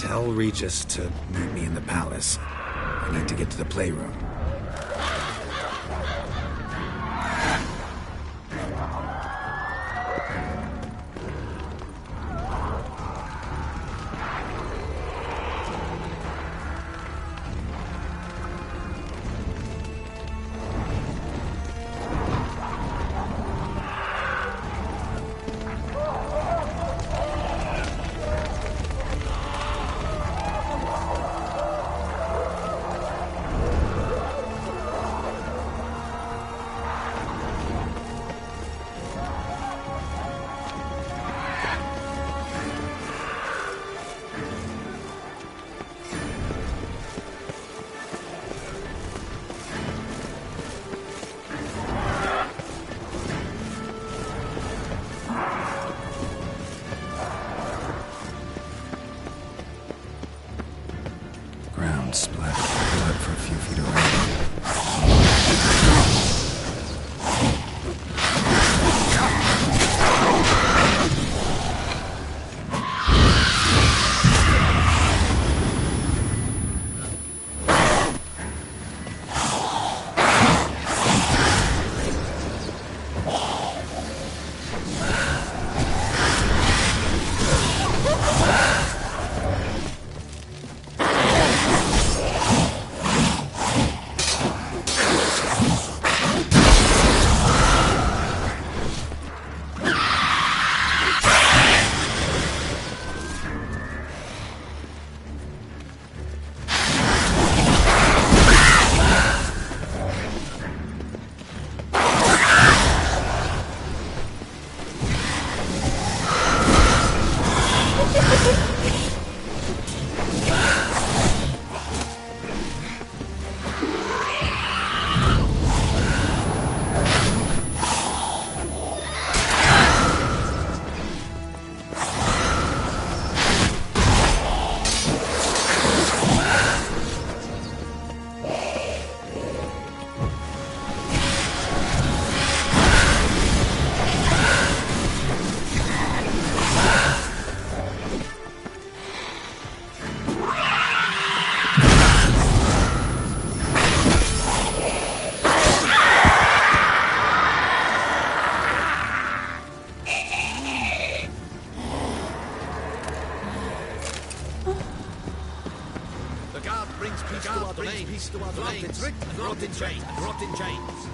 Tell Regis to meet me in the palace. I need to get to the playroom. Splattered with blood for a few feet away. Peace to our domains. Locked in chains. Locked in chains.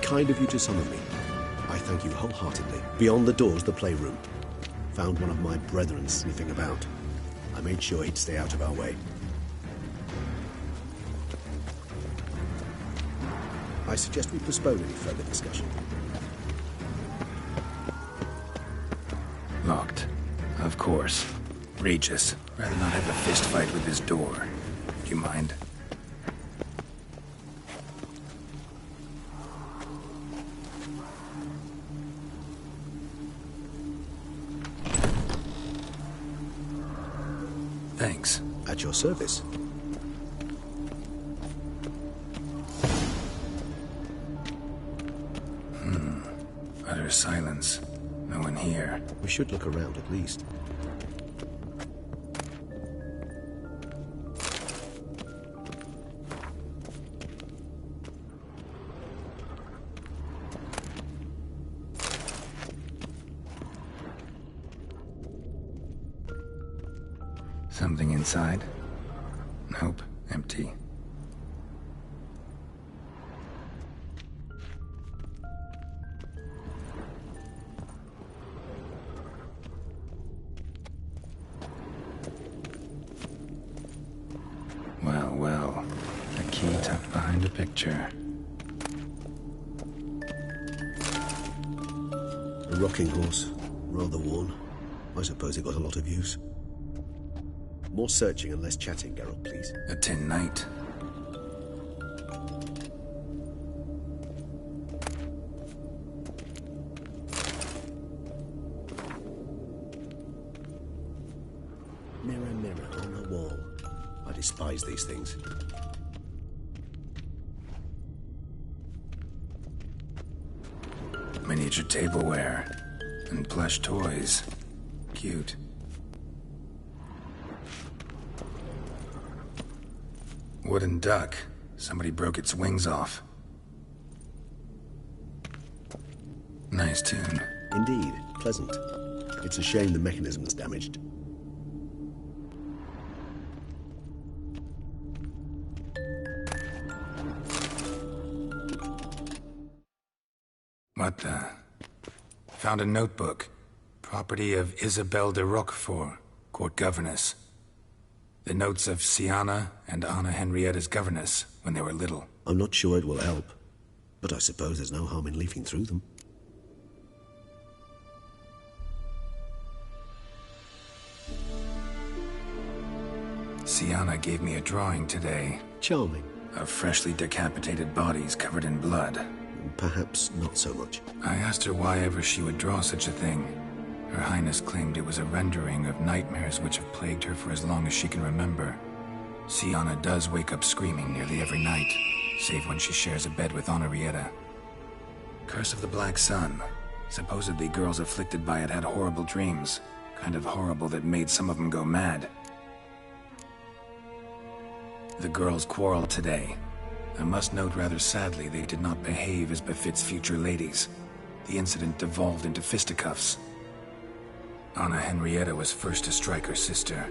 Kind of you to summon me. I thank you wholeheartedly. Beyond the door's the playroom. Found one of my brethren sniffing about. I made sure he'd stay out of our way. I suggest we postpone any further discussion. Locked. Of course. Regis. Rather not have a fist fight with this door. Do you mind? Thanks. At your service. silence. No one here. We should look around at least. Something inside? Nope, empty. Well, a key tucked behind a picture. A rocking horse, rather worn. I suppose it got a lot of use. More searching and less chatting, Geralt, please. A tin knight. Mirror, mirror on the wall. I despise these things. Miniature tableware. And plush toys. Cute. Wooden duck. Somebody broke its wings off. Nice tune. Indeed, pleasant. It's a shame the mechanism is damaged. What the? Found a notebook. Property of Isabel de Roquefort, court governess. The notes of Siana and Anna Henrietta's governess when they were little. I'm not sure it will help, but I suppose there's no harm in leafing through them. Siana gave me a drawing today. Charming. Of freshly decapitated bodies covered in blood. Perhaps not so much. I asked her why ever she would draw such a thing. Her Highness claimed it was a rendering of nightmares which have plagued her for as long as she can remember. Siana does wake up screaming nearly every night, save when she shares a bed with Henrietta. Curse of the Black Sun. Supposedly girls afflicted by it had horrible dreams. Kind of horrible that made some of them go mad. The girls quarreled today. I must note rather sadly they did not behave as befits future ladies. The incident devolved into fisticuffs. Anna Henrietta was first to strike her sister.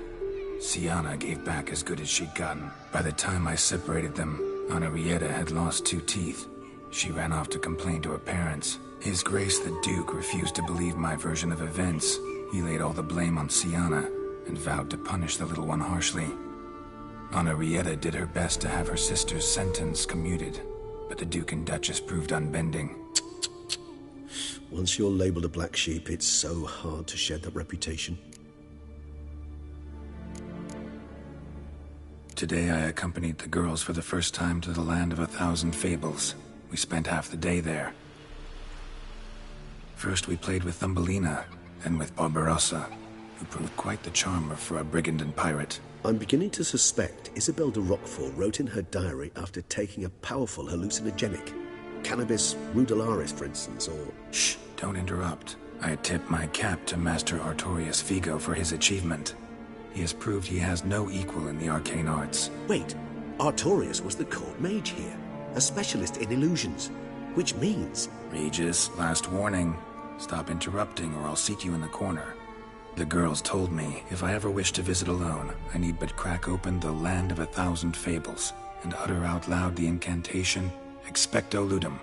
Siana gave back as good as she'd gotten. By the time I separated them, Henrietta had lost 2 teeth. She ran off to complain to her parents. His Grace the Duke refused to believe my version of events. He laid all the blame on Siana and vowed to punish the little one harshly. Henrietta did her best to have her sister's sentence commuted, but the Duke and Duchess proved unbending. Once you're labeled a black sheep, it's so hard to shed that reputation. Today I accompanied the girls for the first time to the land of 1,000 fables. We spent half the day there. First we played with Thumbelina, then with Barbarossa, who proved quite the charmer for a brigand and pirate. I'm beginning to suspect Isabel de Roquefort wrote in her diary after taking a powerful hallucinogenic. Cannabis rudelaris, for instance, or... Shh, don't interrupt. I tip my cap to Master Artorius Figo for his achievement. He has proved he has no equal in the arcane arts. Wait, Artorius was the court mage here, a specialist in illusions, which means... Regis, last warning. Stop interrupting or I'll seat you in the corner. The girls told me if I ever wish to visit alone, I need but crack open the land of 1,000 fables and utter out loud the incantation, Expecto Ludum.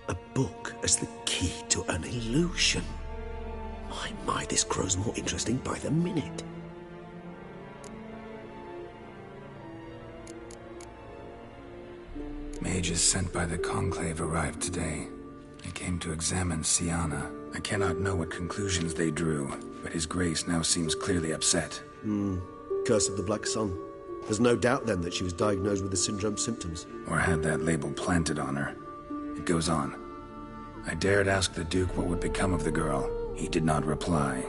A book as the key to an illusion. My, this grows more interesting by the minute. Mages sent by the Conclave arrived today. They came to examine Siana. I cannot know what conclusions they drew, but His Grace now seems clearly upset. Curse of the Black Sun. There's no doubt then that she was diagnosed with the syndrome symptoms. Or had that label planted on her. It goes on. I dared ask the Duke what would become of the girl. He did not reply.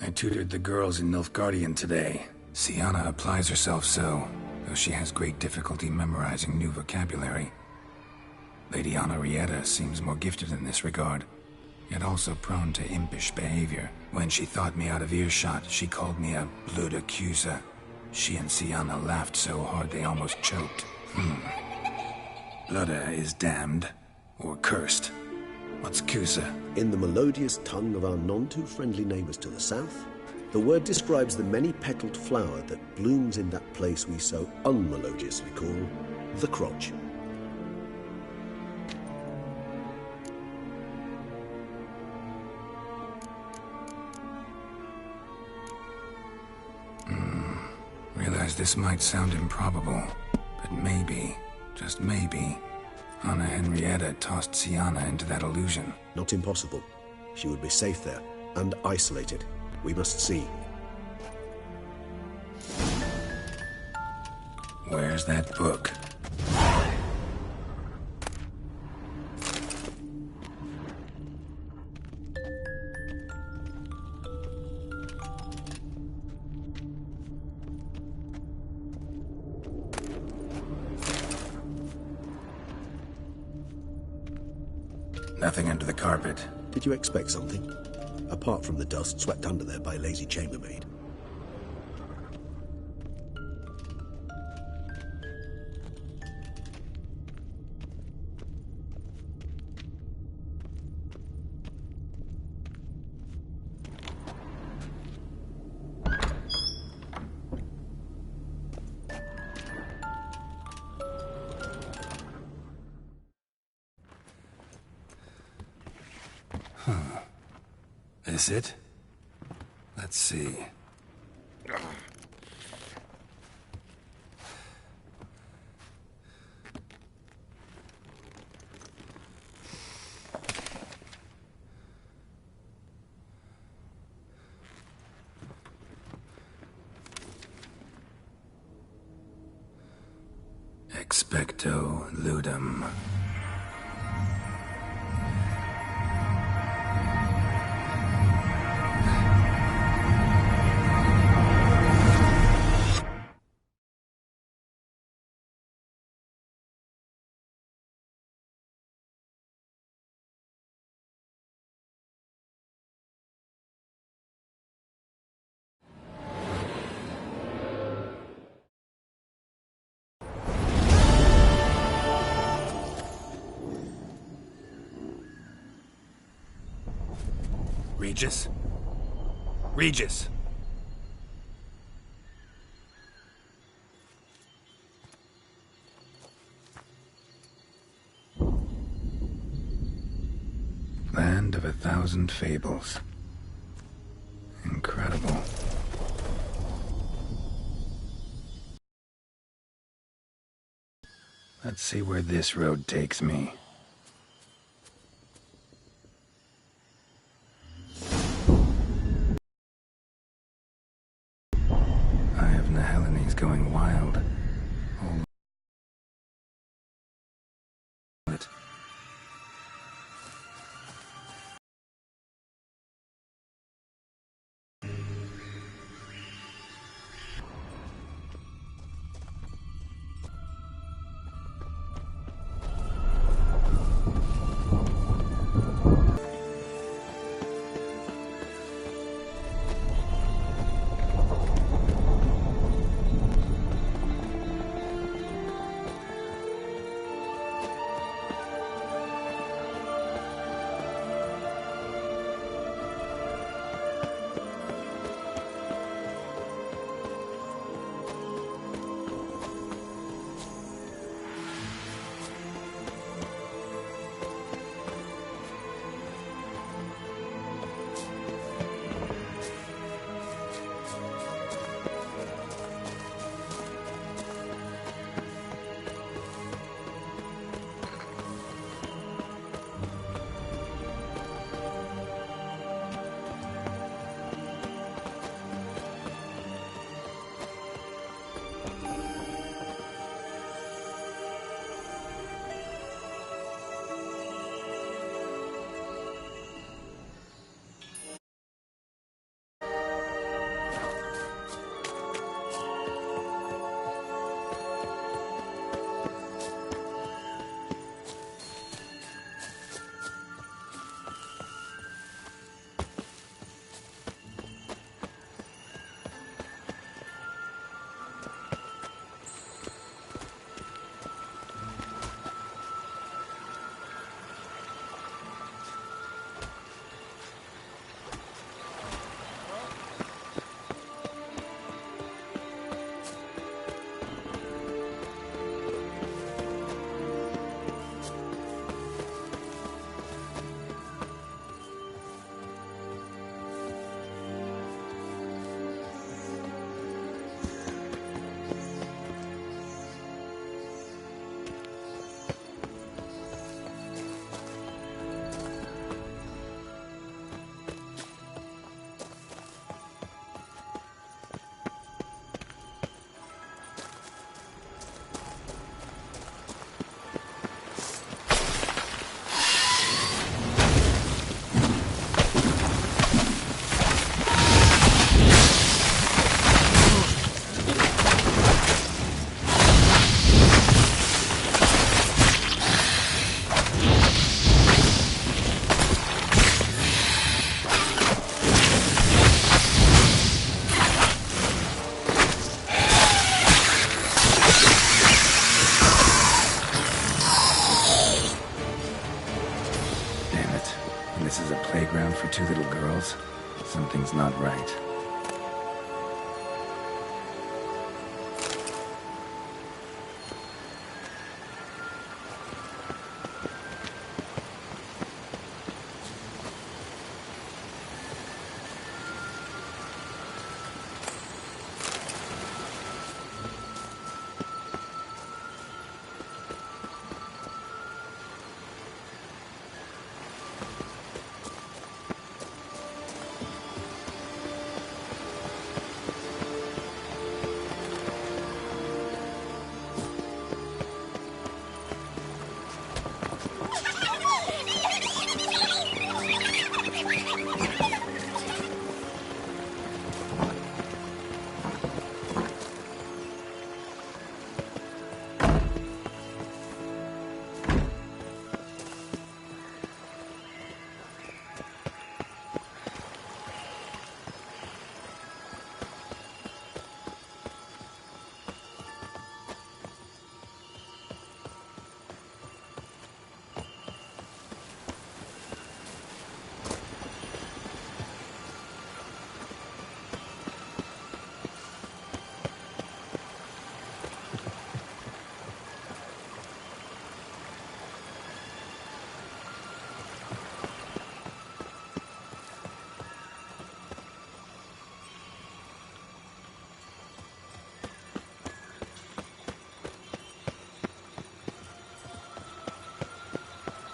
I tutored the girls in Nilfgaardian today. Siana applies herself so. though she has great difficulty memorizing new vocabulary. Lady Henrietta seems more gifted in this regard, yet also prone to impish behavior. When she thought me out of earshot, she called me a blood accuser. She and Sienna laughed so hard they almost choked. Blooda is damned, or cursed. What's Cusa? In the melodious tongue of our none-too-friendly neighbors to the south, the word describes the many-petaled flower that blooms in that place we so unmelodiously call the crotch. Realize this might sound improbable, but maybe, just maybe, Anna Henrietta tossed Sienna into that illusion. Not impossible. She would be safe there, and isolated. We must see. Where's that book? Nothing under the carpet. Did you expect something? Apart from the dust swept under there by a lazy chambermaid. This it? Let's see. Expecto ludum. Regis? Regis! Land of 1,000 fables. Incredible. Let's see where this road takes me. Helen's going wild. Hold it. Something's not right.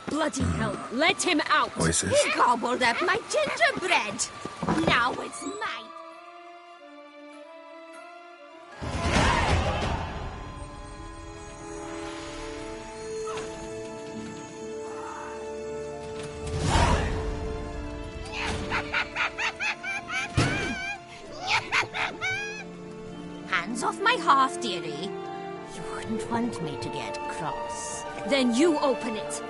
Bloody hell, let him out! Voices? He gobbled up my gingerbread. Now it's mine. Hands off my hearth, dearie. You wouldn't want me to get cross. Then you open it.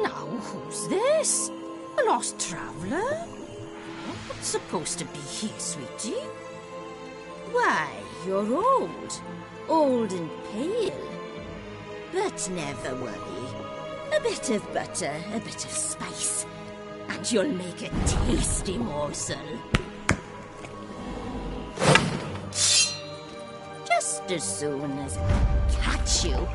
Now, who's this? A lost traveller? What's supposed to be here, sweetie? Why, you're old. Old and pale. But never worry. A bit of butter, a bit of spice, and you'll make a tasty morsel. Just as soon as I catch you.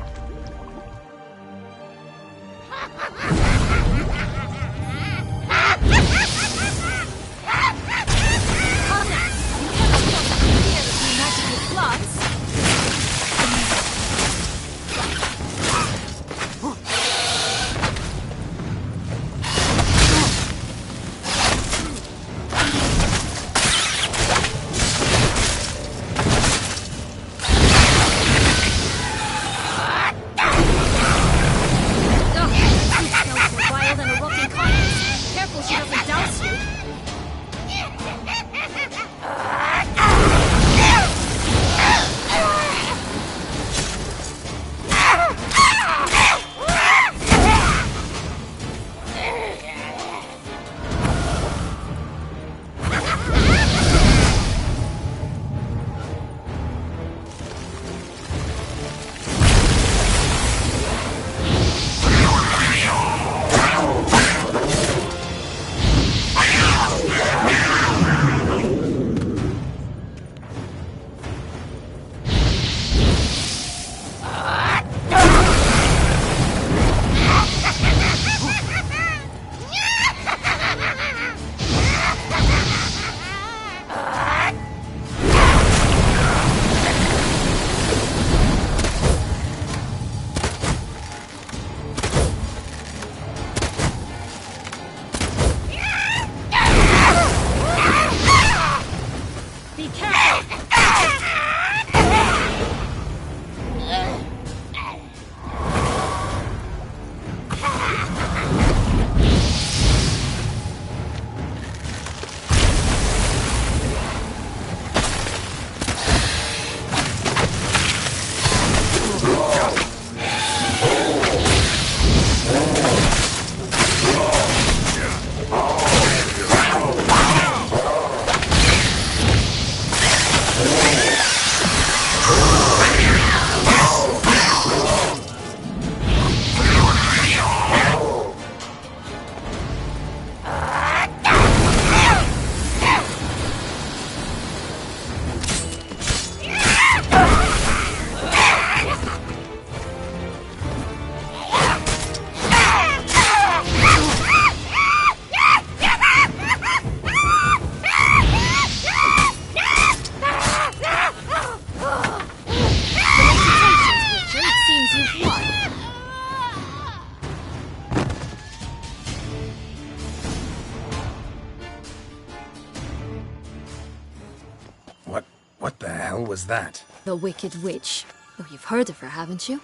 hell was that? The Wicked Witch. Oh, you've heard of her, haven't you?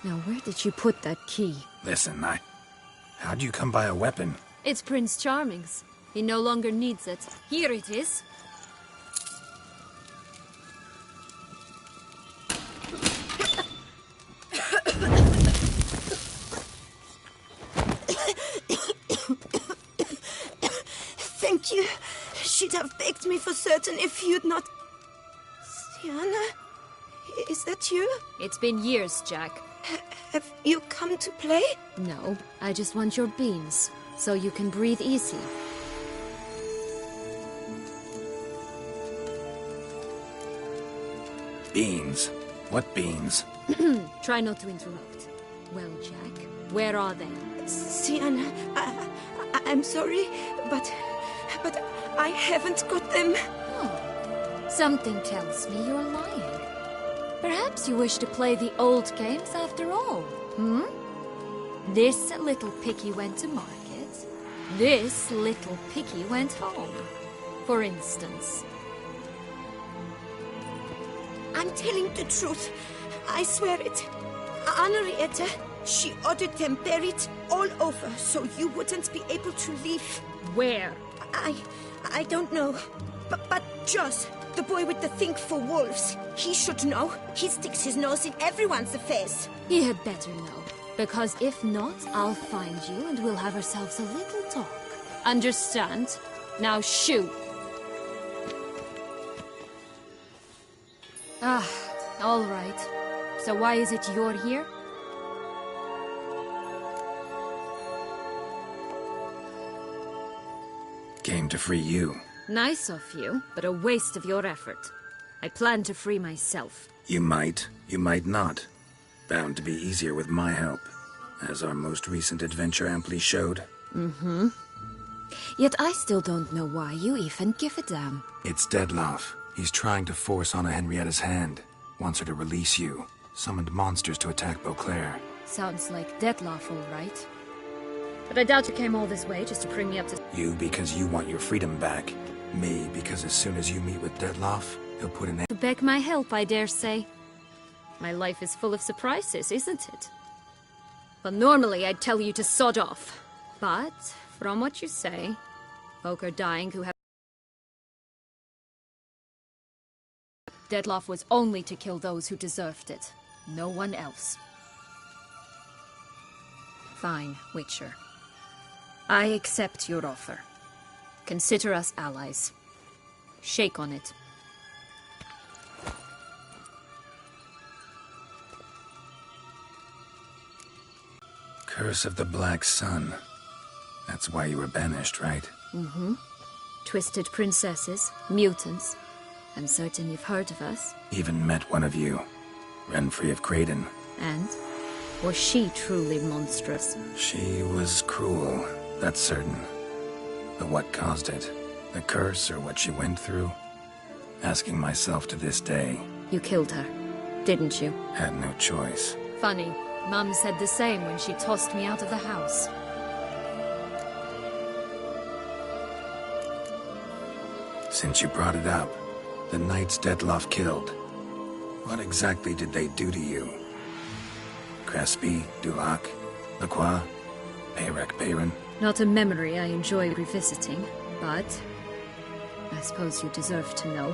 Now, where did you put that key? Listen, how'd you come by a weapon? It's Prince Charming's. He no longer needs it. Here it is. Thank you. She'd have begged me for certain if you'd not... Sienna? Is that you? It's been years, Jack. Have you come to play? No, I just want your beans, so you can breathe easy. Beans? What beans? Try not to interrupt. Well, Jack, where are they? Sienna, I'm sorry, but I haven't got them. Oh, something tells me you're lying. Perhaps you wish to play the old games after all, hmm? This little piggy went to market. This little piggy went home, for instance. I'm telling the truth. I swear it. Henrietta, she ordered them buried all over so you wouldn't be able to leave. Where? I don't know. But Joss, the boy with the thing for wolves, he should know. He sticks his nose in everyone's affairs. He had better know, because if not, I'll find you and we'll have ourselves a little talk. Understand? Now shoo! Ah, all right. So why is it you're here? Came to free you. Nice of you, but a waste of your effort. I plan to free myself. You might not. Bound to be easier with my help, as our most recent adventure amply showed. Mm-hmm. Yet I still don't know why you even give a damn. It's Dettlaff. He's trying to force Anna Henrietta's hand. Wants her to release you. Summoned monsters to attack Beauclair. Sounds like Dettlaff, all right. But I doubt you came all this way just to bring me up to... You because you want your freedom back. Me because as soon as you meet with Dettlaff, he'll put an end... To beg my help, I dare say. My life is full of surprises, isn't it? Well, normally I'd tell you to sod off. But, from what you say, folk are dying who have... Dettlaff was only to kill those who deserved it. No one else. Fine, Witcher. I accept your offer. Consider us allies. Shake on it. Curse of the Black Sun. That's why you were banished, right? Mm-hmm. Twisted princesses, mutants. I'm certain you've heard of us. Even met one of you. Renfrey of Craden. And? Was she truly monstrous? She was cruel, that's certain. But what caused it? The curse or what she went through? Asking myself to this day. You killed her, didn't you? Had no choice. Funny. Mum said the same when she tossed me out of the house. Since you brought it up, the knights Dettlaff killed. What exactly did they do to you? Crespi, Dulac, Lacroix, Peyrac Peyran? Not a memory I enjoy revisiting, but I suppose you deserve to know.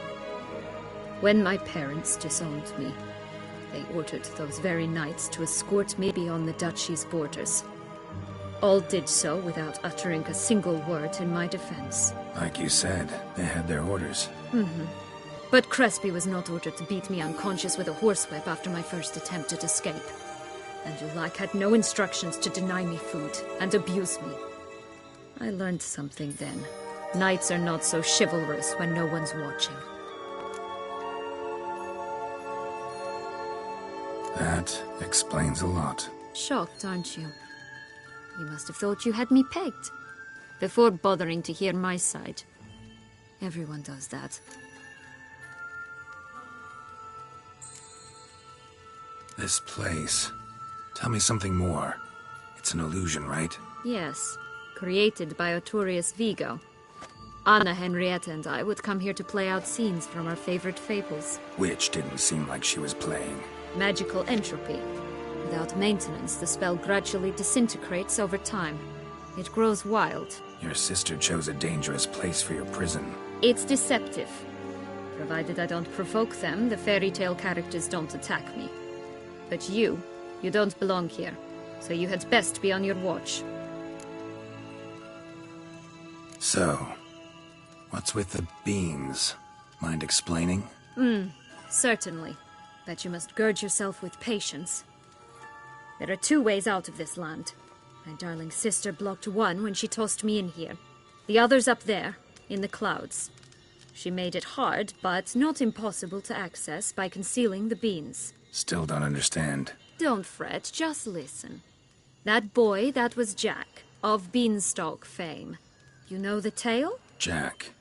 When my parents disowned me, they ordered those very knights to escort me beyond the duchy's borders. All did so without uttering a single word in my defense. Like you said, they had their orders. Mm-hmm. But Crespi was not ordered to beat me unconscious with a horsewhip after my first attempt at escape. And Dulac had no instructions to deny me food and abuse me. I learned something then. Knights are not so chivalrous when no one's watching. That explains a lot. Shocked, aren't you? You must have thought you had me pegged. Before bothering to hear my side. Everyone does that. This place. Tell me something more. It's an illusion, right? Yes. Created by Artorius Vigo. Anna, Henrietta, and I would come here to play out scenes from our favorite fables. Which didn't seem like she was playing. Magical entropy. Without maintenance, the spell gradually disintegrates over time. It grows wild. Your sister chose a dangerous place for your prison. It's deceptive. Provided I don't provoke them, the fairy tale characters don't attack me. But you don't belong here, so you had best be on your watch. So, what's with the beans? Mind explaining? Certainly. But you must gird yourself with patience. There are 2 ways out of this land. My darling sister blocked one when she tossed me in here. The other's up there, in the clouds. She made it hard, but not impossible to access by concealing the beans. Still don't understand. Don't fret, just listen. That boy, that was Jack, of Beanstalk fame. You know the tale? Jack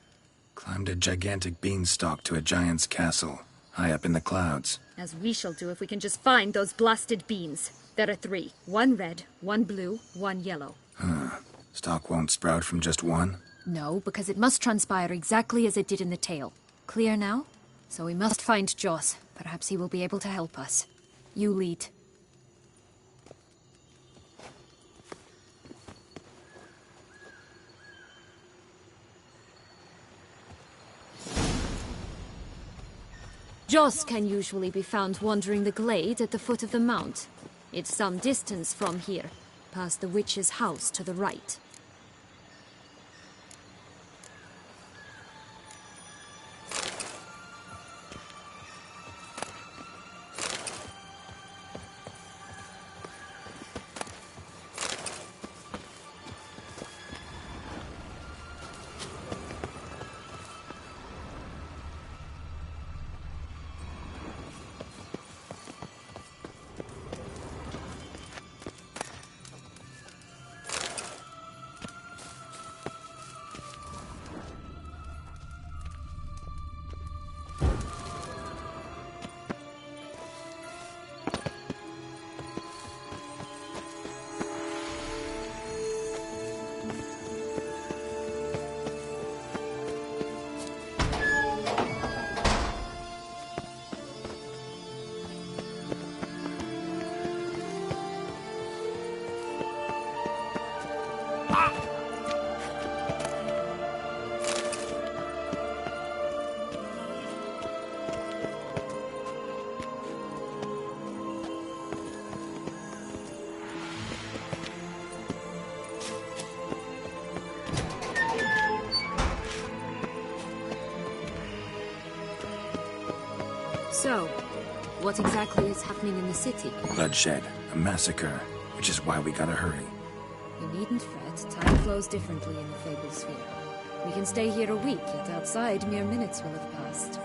climbed a gigantic beanstalk to a giant's castle, high up in the clouds. As we shall do if we can just find those blasted beans. There are 3. 1 red, 1 blue, 1 yellow. Stalk won't sprout from just one? No, because it must transpire exactly as it did in the tale. Clear now? So we must find Joss. Perhaps he will be able to help us. You lead. Joss can usually be found wandering the glade at the foot of the mount. It's some distance from here, past the witch's house to the right. So, what exactly is happening in the city? Bloodshed, a massacre, which is why we gotta hurry. You needn't fret. Time flows differently in the Fable Sphere. We can stay here a week, yet outside mere minutes will have passed.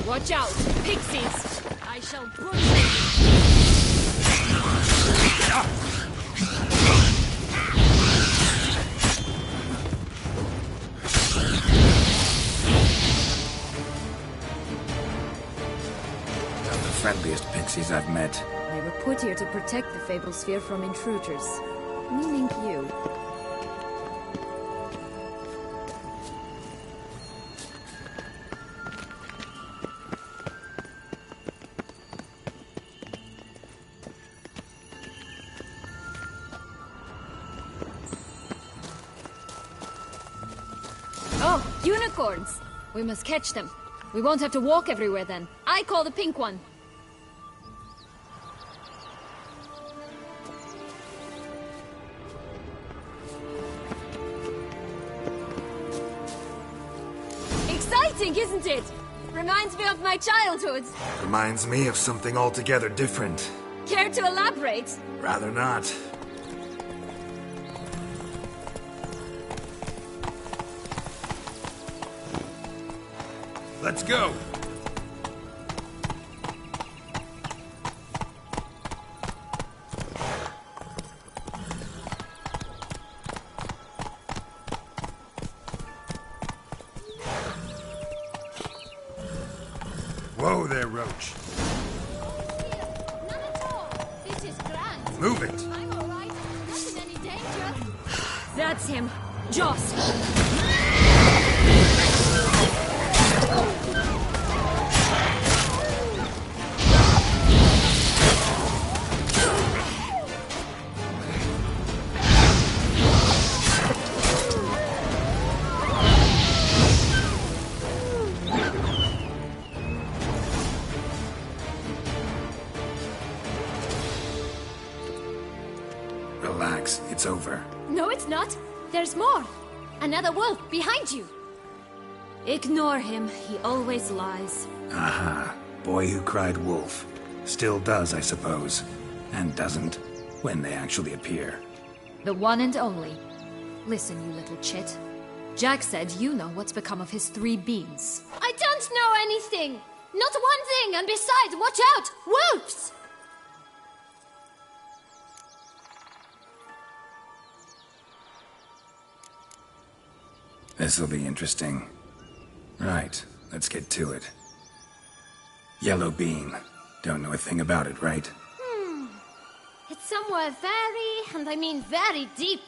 Watch out! Pixies! I shall butcher you! Not the friendliest pixies I've met. They were put here to protect the Fable Sphere from intruders. Meaning you. Oh, unicorns! We must catch them. We won't have to walk everywhere then. I call the pink one. Exciting, isn't it? Reminds me of my childhood. Reminds me of something altogether different. Care to elaborate? Rather not. Let's go! Whoa there, Roach. None at all. This is grand. Move it! I'm all right. Not in any danger. That's him. Joss! Relax, it's over. No, it's not. There's more. Another wolf behind you. Ignore him. He always lies. Aha. Boy who cried wolf. Still does, I suppose. And doesn't, when they actually appear. The one and only. Listen, you little chit. Jack said you know what's become of his 3 beans. I don't know anything! Not one thing, and besides, watch out! Wolves! This'll be interesting. Right, let's get to it. Yellow bean. Don't know a thing about it, right? It's somewhere very, and I mean very deep.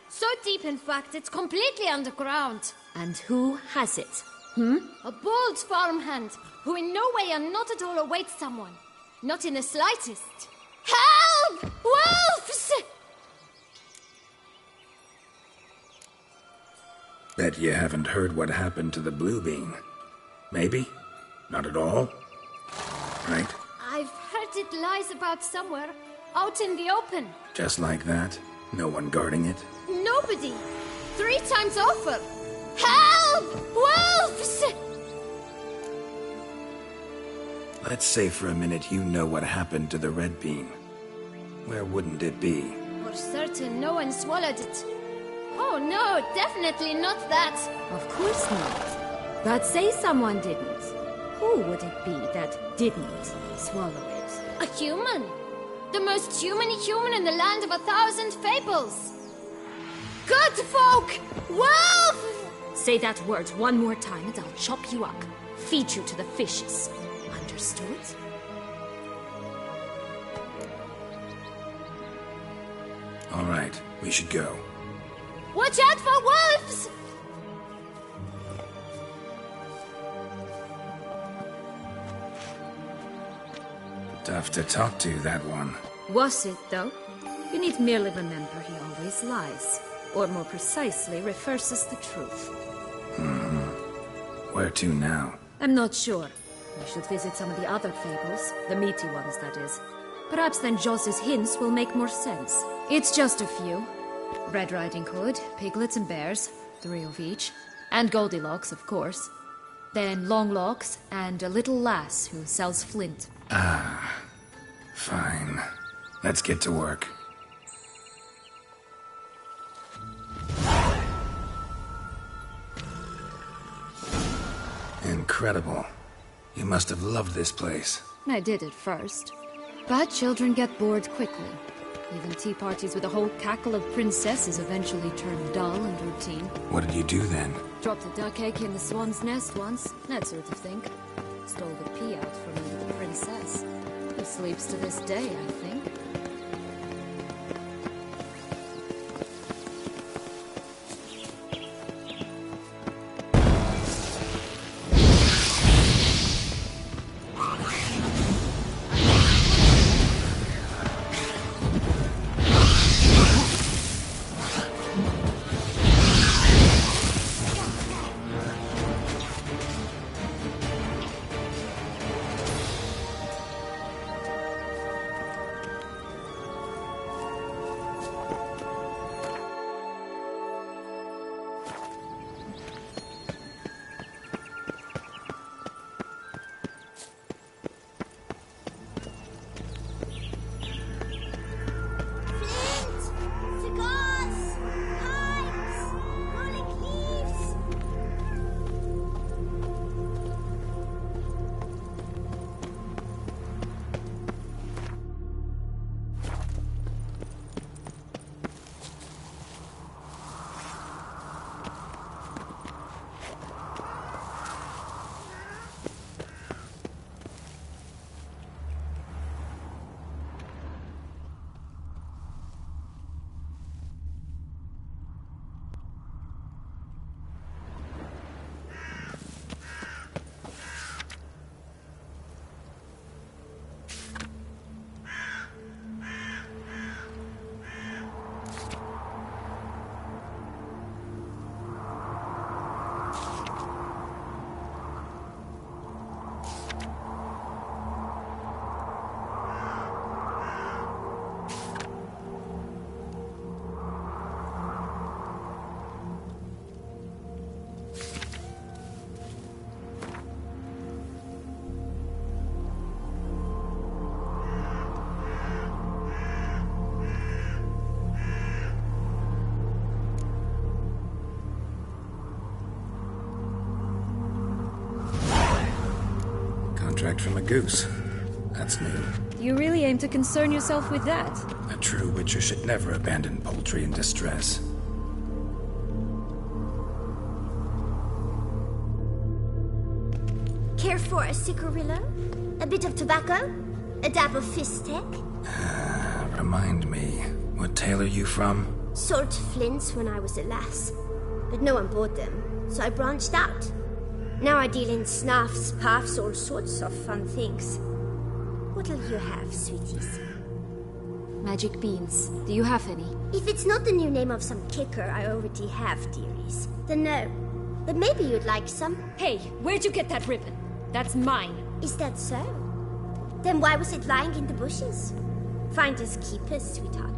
So deep, in fact, it's completely underground. And who has it? A bold farmhand, who in no way and not at all awaits someone. Not in the slightest. Help! Wolves! Bet you haven't heard what happened to the blue bean. Maybe? Not at all? Right? I've heard it lies about somewhere, out in the open. Just like that? No one guarding it? Nobody. 3 times over. Help! Wolves! Let's say for a minute you know what happened to the red bean. Where wouldn't it be? For certain, no one swallowed it. Oh no, definitely not that. Of course not. But say someone didn't. Who would it be that didn't swallow it? A human. The most humany human in the land of 1,000 fables. Good folk! Wolf! Say that word one more time and I'll chop you up. Feed you to the fishes. Understood? All right, we should go. Watch out for wolves! Tough to talk to, that one. Was it, though? You need merely remember he always lies. Or more precisely, reverses the truth. Where to now? I'm not sure. We should visit some of the other fables. The meaty ones, that is. Perhaps then Joss's hints will make more sense. It's just a few. Red Riding Hood, piglets and bears, 3 of each. And Goldilocks, of course. Then Longlocks, and a little lass who sells flint. Fine. Let's get to work. Incredible. You must have loved this place. I did at first. But children get bored quickly. Even tea parties with a whole cackle of princesses eventually turn dull and routine. What did you do then? Dropped a duck egg in the swan's nest once, that sort of thing. Stole the pea out from under the princess. Who sleeps to this day, I think. contract from a goose. That's new. You really aim to concern yourself with that? A true witcher should never abandon poultry in distress. Care for a cigarillo? A bit of tobacco? A dab of fistek? Remind me, what tale are you from? Sold flints when I was a lass. But no one bought them, so I branched out. Now I deal in snuffs, puffs, all sorts of fun things. What'll you have, sweeties? Magic beans. Do you have any? If it's not the new name of some kicker I already have, dearies, then no. But maybe you'd like some. Hey, where'd you get that ribbon? That's mine. Is that so? Then why was it lying in the bushes? Finders keepers, sweetheart.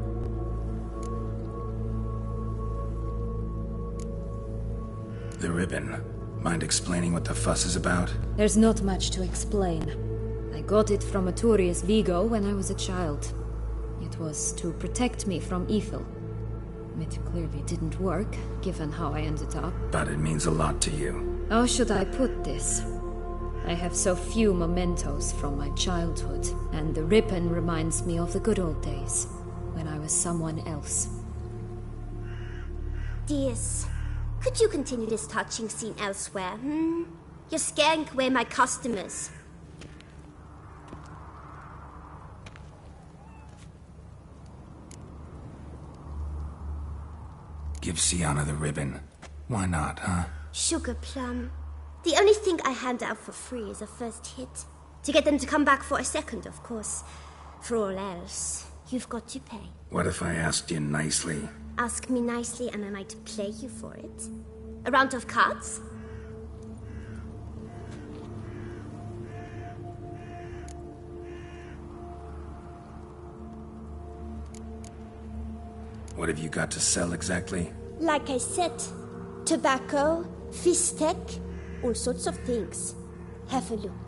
The ribbon. Mind explaining what the fuss is about? There's not much to explain. I got it from Aturius Vigo when I was a child. It was to protect me from evil. It clearly didn't work, given how I ended up. But it means a lot to you. How should I put this? I have so few mementos from my childhood, and the ribbon reminds me of the good old days, when I was someone else. Dears, could you continue this touching scene elsewhere, You're scaring away my customers. Give Sienna the ribbon. Why not, huh? Sugar plum. The only thing I hand out for free is a first hit. To get them to come back for a second, of course. For all else, you've got to pay. What if I asked you nicely? Ask me nicely and I might play you for it. A round of cards? What have you got to sell exactly? Like I said, tobacco, fistek, all sorts of things. Have a look.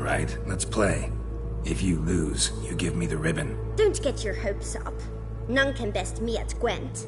right, let's play. If you lose, you give me the ribbon. Don't get your hopes up. None can best me at Gwent.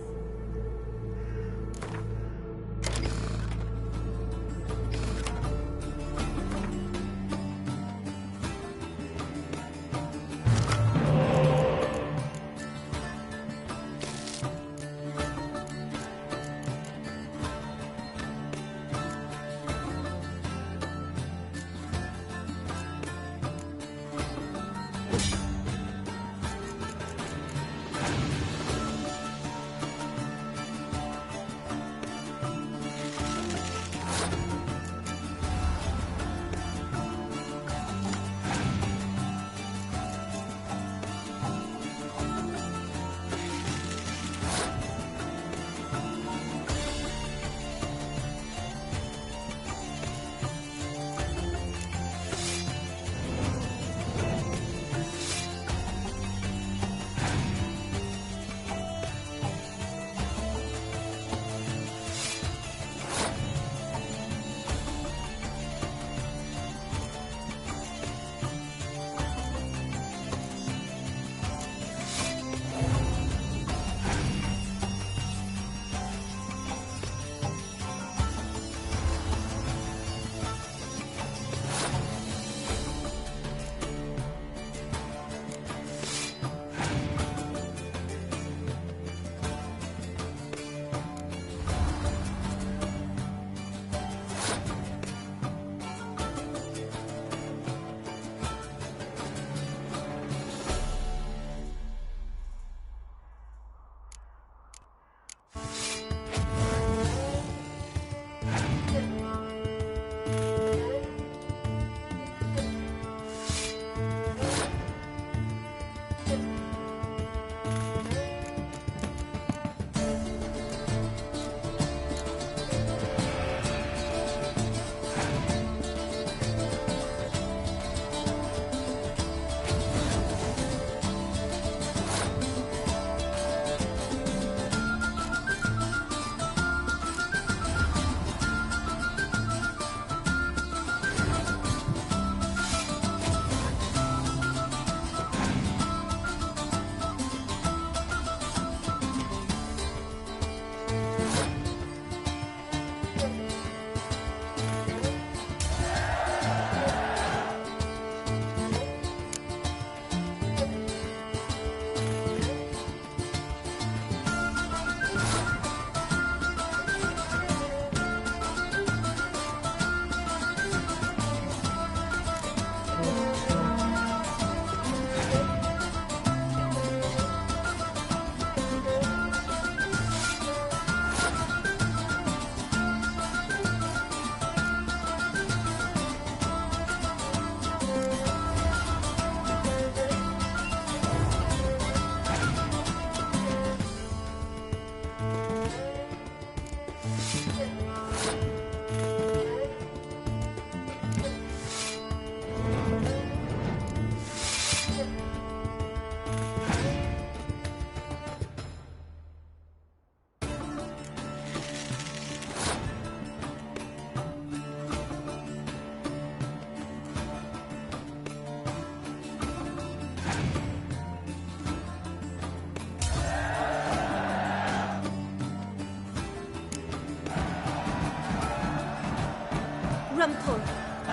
Rumpel,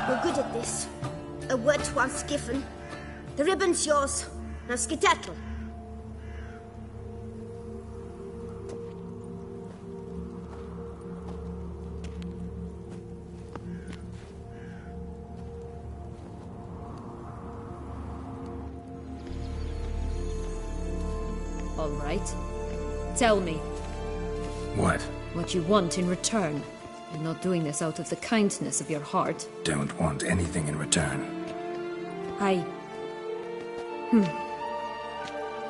you're good at this. A word once given. The ribbon's yours. Now skedaddle. All right. Tell me. What? What you want in return. You're not doing this out of the kindness of your heart. Don't want anything in return.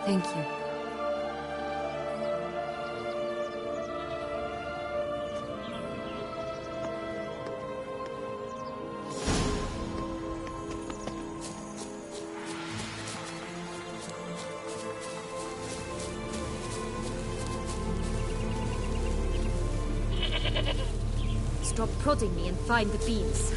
Thank you. Stop prodding me and find the beans.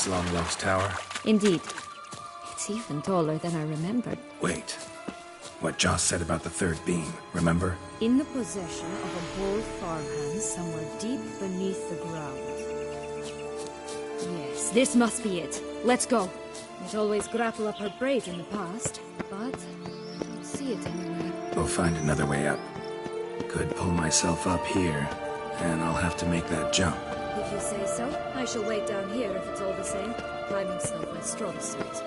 this long-lost tower? Indeed. It's even taller than I remembered. Wait. What Joss said about the third beam, remember? In the possession of a bold farmhand somewhere deep beneath the ground. Yes, this must be it. Let's go. It always grapple up her braid in the past, but I don't see it anywhere. We'll find another way up. Could pull myself up here, and I'll have to make that jump. If you say so, I shall wait down here if it's all the same. Climbing's not my strong suit.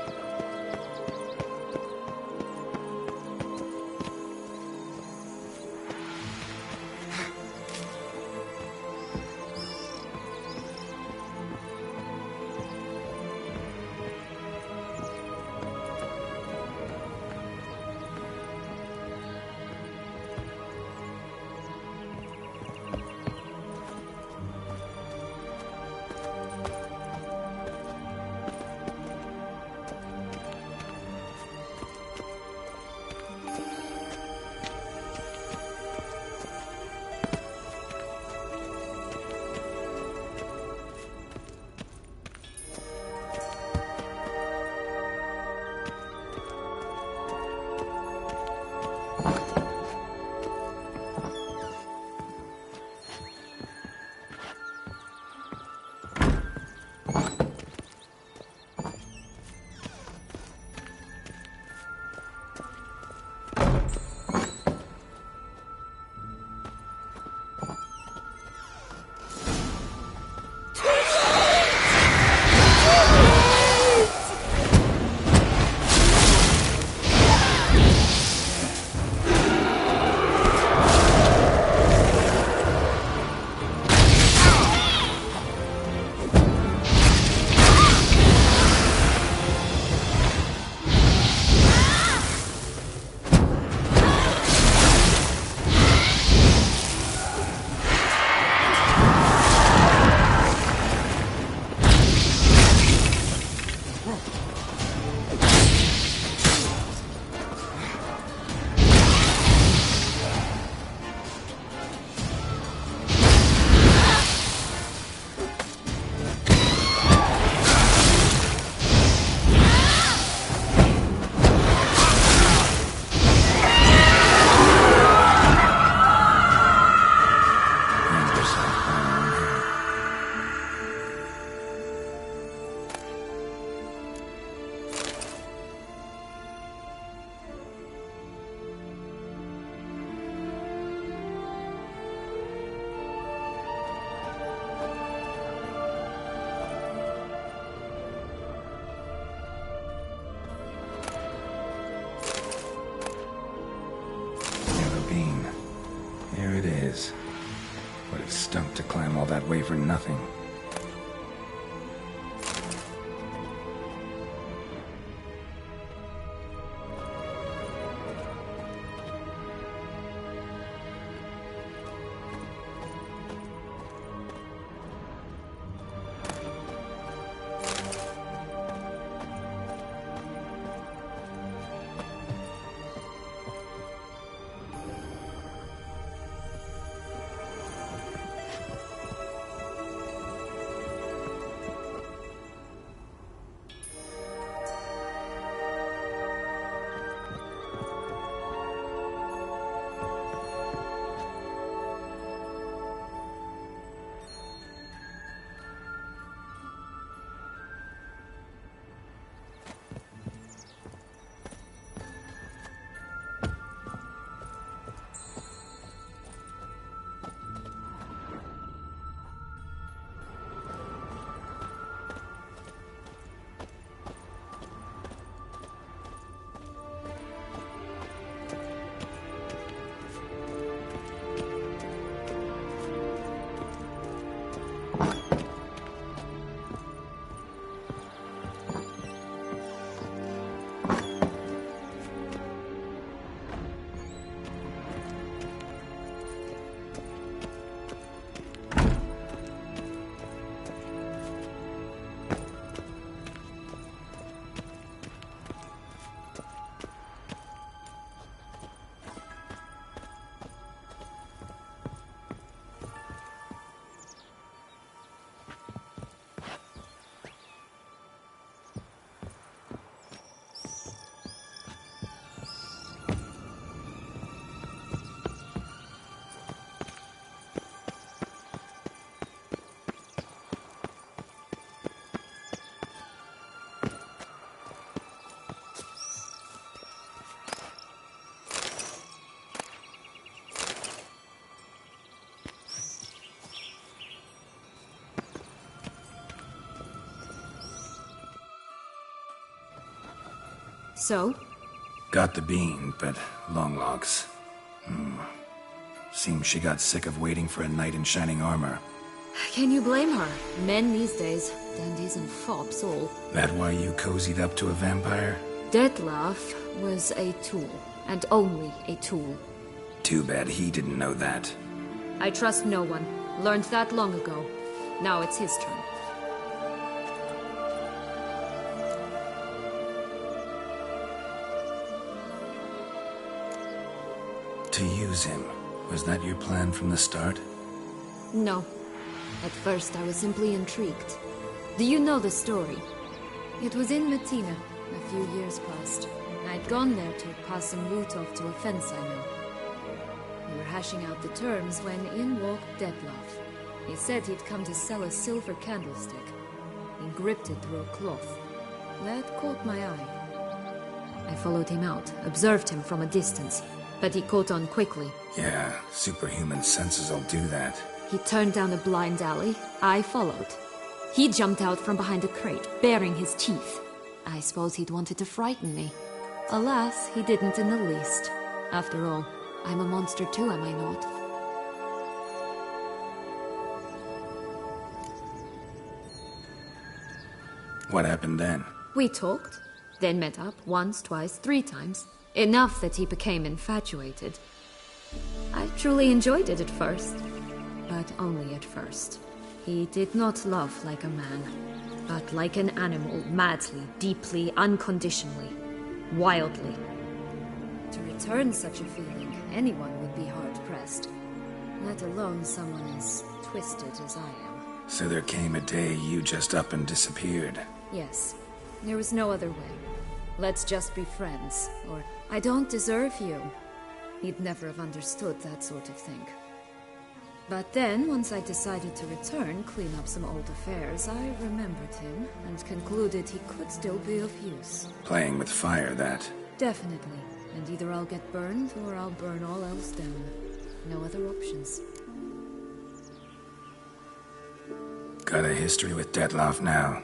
Here it is. Would have stunk to climb all that way for nothing. So? Got the bean, but long logs. Seems she got sick of waiting for a knight in shining armor. Can you blame her? Men these days, dandies and fops all. That why you cozied up to a vampire? Detlef was a tool, and only a tool. Too bad he didn't know that. I trust no one. Learned that long ago. Now it's his turn. To use him. Was that your plan from the start? No. At first, I was simply intrigued. Do you know the story? It was in Metina, a few years past. I'd gone there to pass some loot off to a fence I knew. We were hashing out the terms when in walked Detlef. He said he'd come to sell a silver candlestick. He gripped it through a cloth. That caught my eye. I followed him out, observed him from a distance, but he caught on quickly. Yeah, superhuman senses will do that. He turned down a blind alley. I followed. He jumped out from behind a crate, baring his teeth. I suppose he'd wanted to frighten me. Alas, he didn't in the least. After all, I'm a monster too, am I not? What happened then? We talked, then met up once, twice, 3 times. Enough that he became infatuated. I truly enjoyed it at first, but only at first. He did not love like a man, but like an animal, madly, deeply, unconditionally, wildly. To return such a feeling, anyone would be hard-pressed, let alone someone as twisted as I am. So there came a day you just up and disappeared. Yes, there was no other way. Let's just be friends, or I don't deserve you. He'd never have understood that sort of thing. But then, once I decided to return, clean up some old affairs, I remembered him and concluded he could still be of use. Playing with fire, that. Definitely. And either I'll get burned, or I'll burn all else down. No other options. Got a history with Detlef now,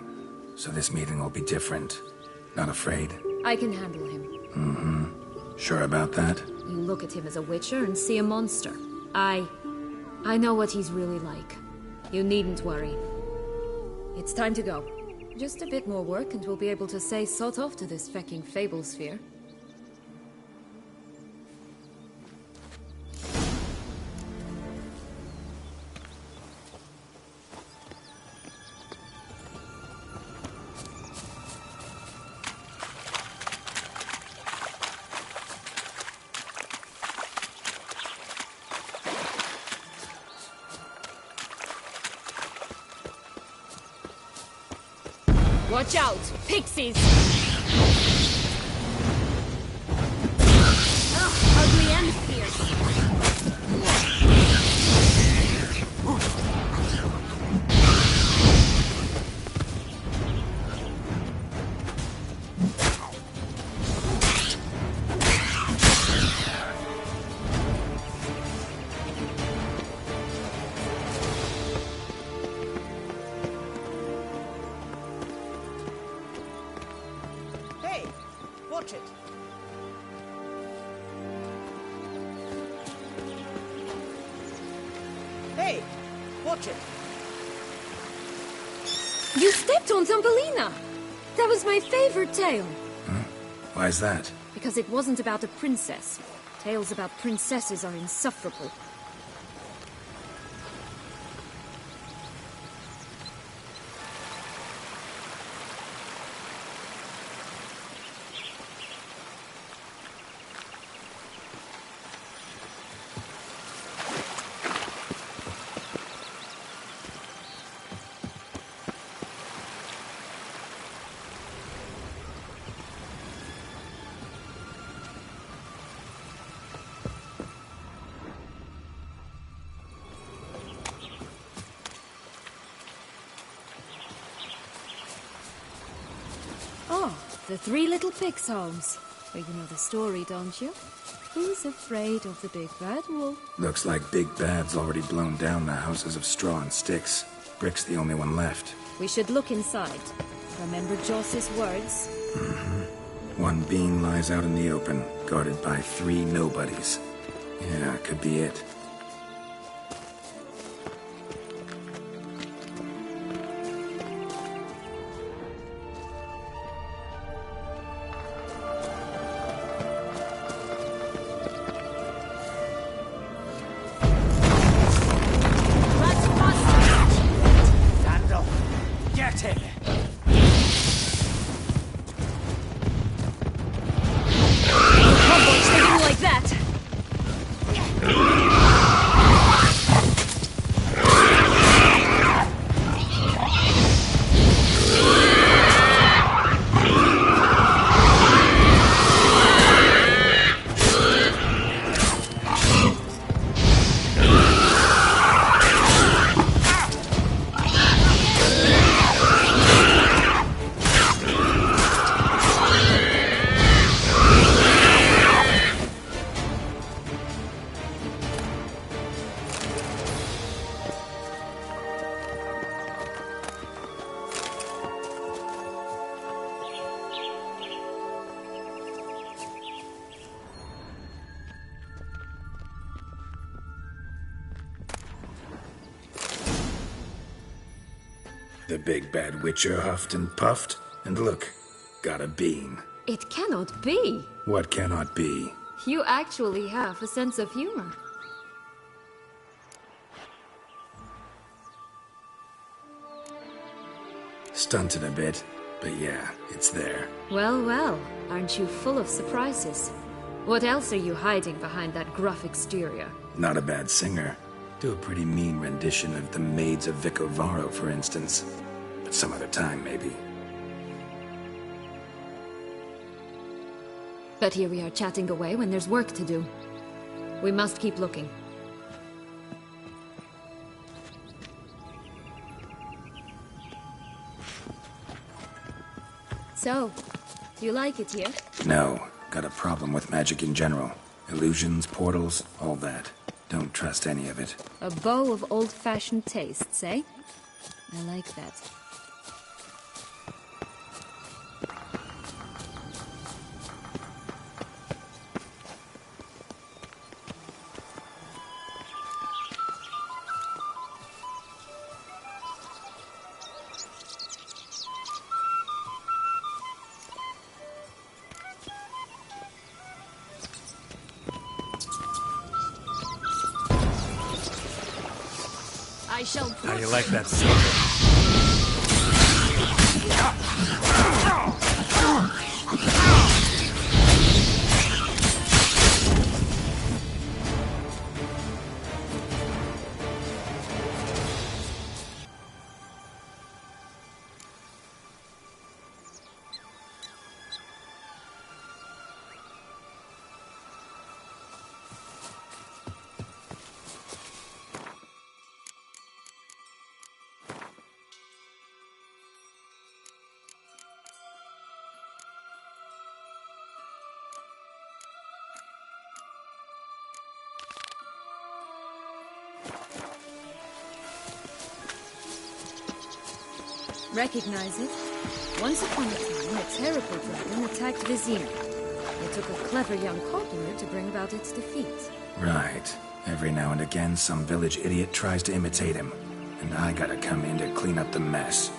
so this meeting will be different. Not afraid? I can handle him. Mm-hmm. Sure about that? You look at him as a witcher and see a monster. I know what he's really like. You needn't worry. It's time to go. Just a bit more work and we'll be able to say sod off to this fecking fable sphere. Watch out! Pixies! Ugly and fierce. Watch it. Hey, watch it. You stepped on Thumbelina! That was my favorite tale. Huh? Why's that? Because it wasn't about a princess. Tales about princesses are insufferable. Oh, the 3 little pigs' homes. Well, you know the story, don't you? Who's afraid of the big bad wolf? Looks like Big Bad's already blown down the houses of straw and sticks. Brick's the only one left. We should look inside. Remember Joss's words? Mm-hmm. One being lies out in the open, guarded by 3 nobodies. Yeah, could be it. The big bad witcher huffed and puffed, and look, got a bean. It cannot be. What cannot be? You actually have a sense of humor. Stunted a bit, but yeah, it's there. Well, well, aren't you full of surprises? What else are you hiding behind that gruff exterior? Not a bad singer. Do a pretty mean rendition of The Maids of Vicovaro, for instance. But some other time, maybe. But here we are chatting away when there's work to do. We must keep looking. So, do you like it here? No, got a problem with magic in general. Illusions, portals, all that. Don't trust any of it. A bow of old-fashioned tastes, eh? I like that. I shall... How you like that silver? Recognize it? Once upon a time, a terrible dragon attacked Vizima. It took a clever young cobbler to bring about its defeat. Right. Every now and again, some village idiot tries to imitate him. And I gotta come in to clean up the mess.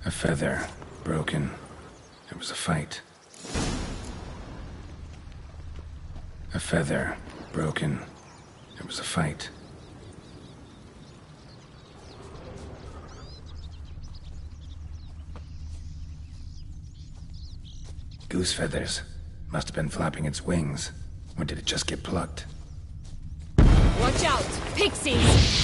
A feather. Broken. It was a fight. A feather. Broken. It was a fight. Goose feathers. Must have been flapping its wings. Or did it just get plucked? Watch out! Pixies!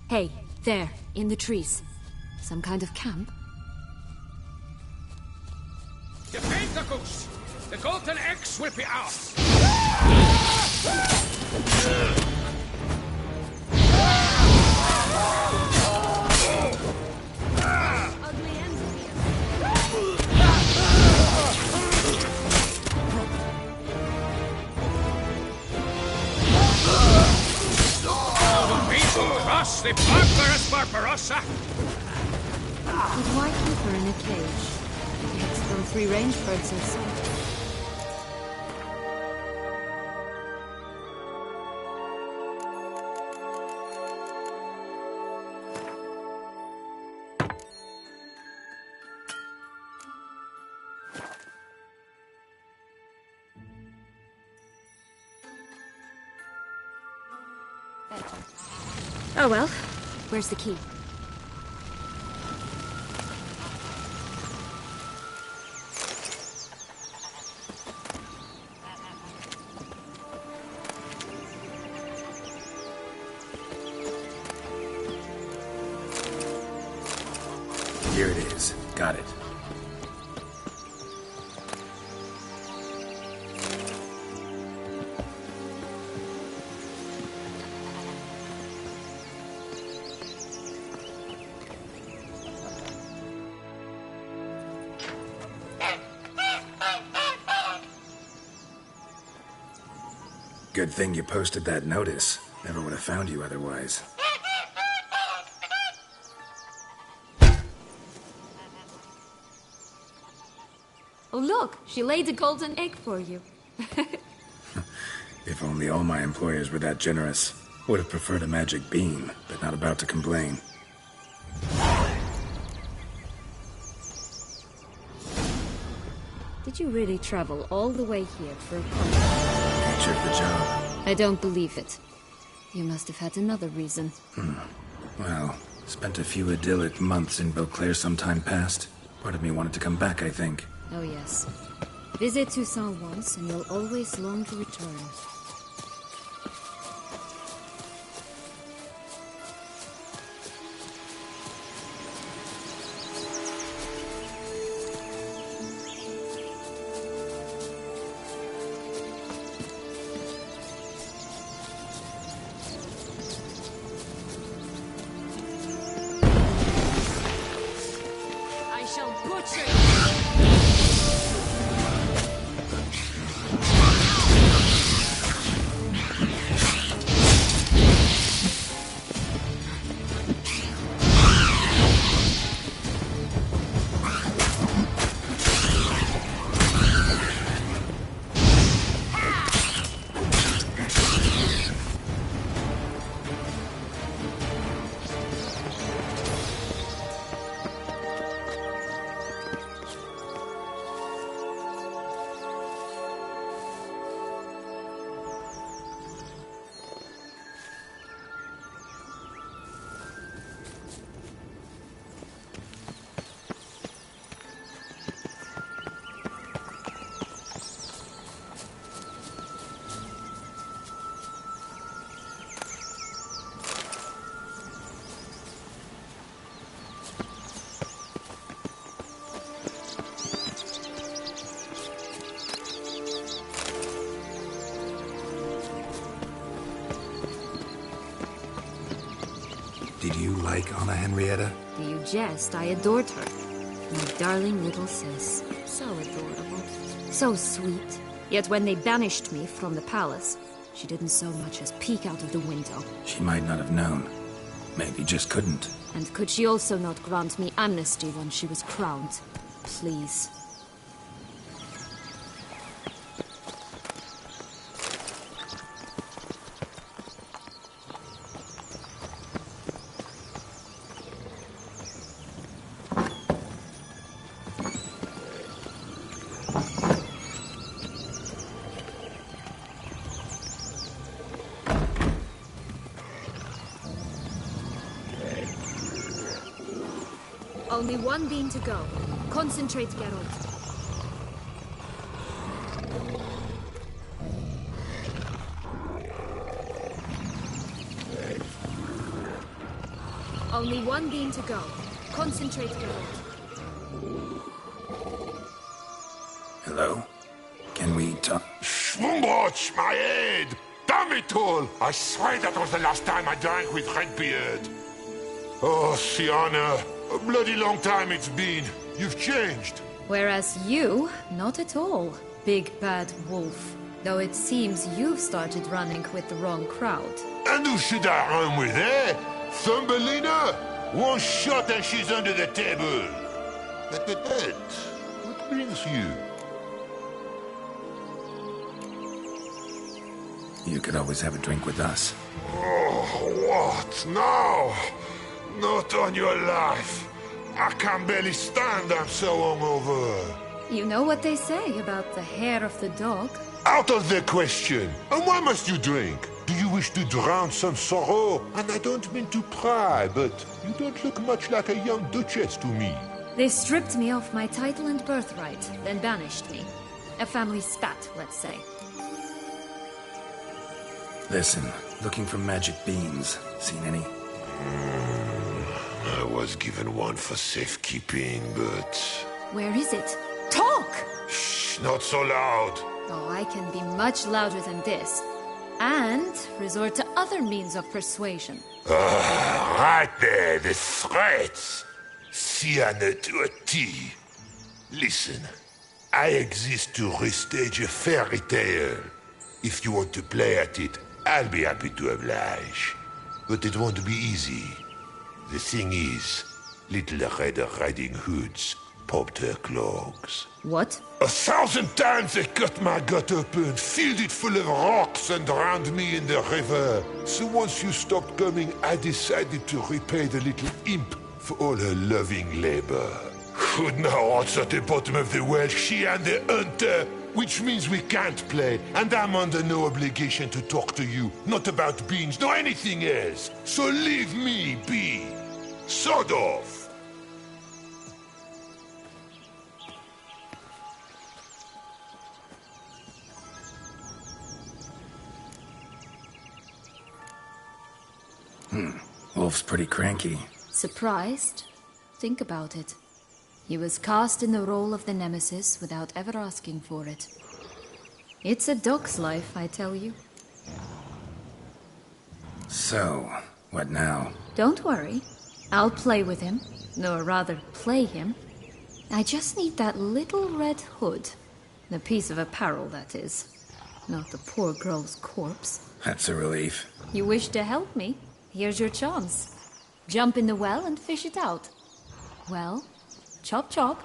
Hey, there, in the trees. Some kind of camp? Defend the goose! The golden eggs will be ours! The barbarous Barbarossa! But why keep her in a cage? It's from free-range birds or so. Oh well. Where's the key? Here it is. Got it. Good thing you posted that notice. Never would have found you otherwise. Oh look, she laid a golden egg for you. If only all my employers were that generous. Would have preferred a magic bean, but not about to complain. Did you really travel all the way here for a contract? Nature of the job. I don't believe it. You must have had another reason. Well, spent a few idyllic months in Beauclair some time past. Part of me wanted to come back, I think. Oh yes. Visit Toussaint once and you'll always long to return. you like Anna Henrietta? Do you jest? I adored her. My darling little sis. So adorable. So sweet. Yet when they banished me from the palace, she didn't so much as peek out of the window. She might not have known. Maybe just couldn't. And could she also not grant me amnesty when she was crowned? Please. Only one bean to go. Concentrate, Geralt. Only one bean to go. Concentrate, Geralt. Hello? Can we talk? Schwungwatch, my head! Damn it all! I swear that was the last time I drank with Redbeard. Oh, Sienna, a bloody long time it's been. You've changed. Whereas you, not at all, big bad wolf. Though it seems you've started running with the wrong crowd. And who should I run with, eh? Thumbelina? One shot and she's under the table. But, what brings you? You could always have a drink with us. Oh, what now? Not on your life. I can barely stand, I'm so hungover. You know what they say about the hair of the dog? Out of the question. And why must you drink? Do you wish to drown some sorrow? And I don't mean to pry, but you don't look much like a young duchess to me. They stripped me of my title and birthright, then banished me. A family spat, let's say. Listen, looking for magic beans. Seen any? I was given one for safekeeping, but... Where is it? Talk! Shh, not so loud. Oh, I can be much louder than this. And resort to other means of persuasion. Right there, the threats. Sienna to a T. Listen, I exist to restage a fairy tale. If you want to play at it, I'll be happy to oblige. But it won't be easy. The thing is, little Red Riding Hoods popped her clogs. What? 1,000 times they cut my gut open, filled it full of rocks and drowned me in the river. So once you stopped coming, I decided to repay the little imp for all her loving labor. Who now answer at the bottom of the well, she and the hunter, which means we can't play, and I'm under no obligation to talk to you, not about beans, nor anything else. So leave me be. Sod off. Wolf's pretty cranky. Surprised? Think about it. He was cast in the role of the Nemesis without ever asking for it. It's a dog's life, I tell you. So, what now? Don't worry. I'll play with him. Or rather, play him. I just need that little red hood. The piece of apparel, that is. Not the poor girl's corpse. That's a relief. You wish to help me? Here's your chance. Jump in the well and fish it out. Well, chop chop.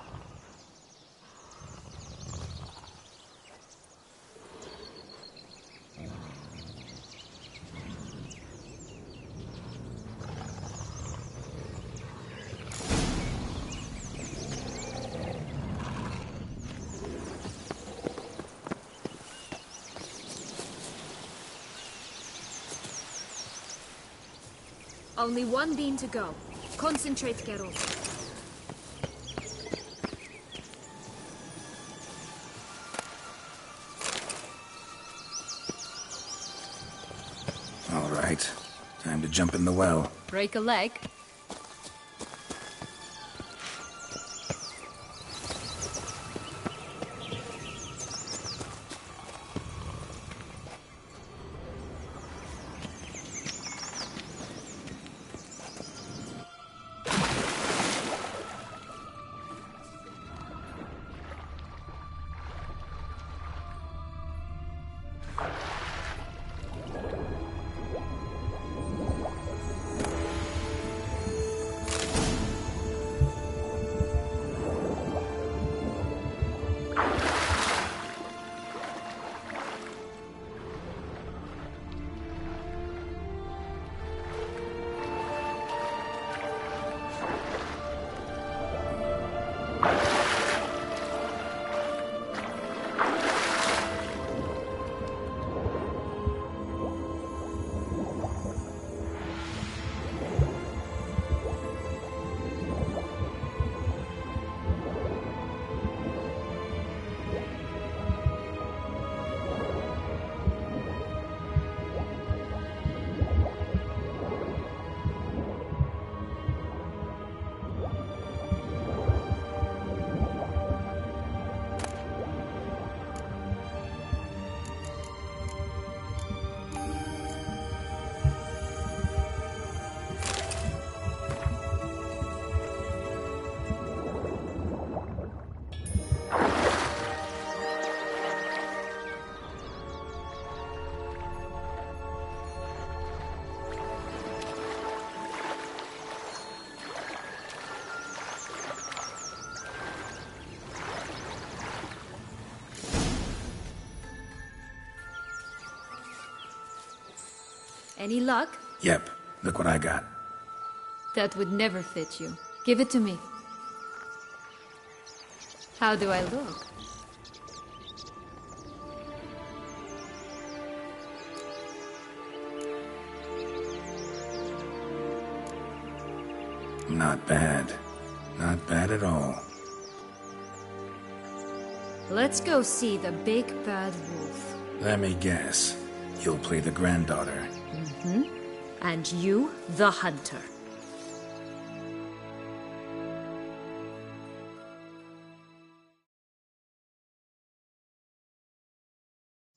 Only one bean to go. Concentrate, Geralt. All right. Time to jump in the well. Break a leg. Any luck? Yep, look what I got. That would never fit you. Give it to me. How do I look? Not bad. Not bad at all. Let's go see the big bad wolf. Let me guess. You'll play the granddaughter. Mm-hmm. And you, the hunter.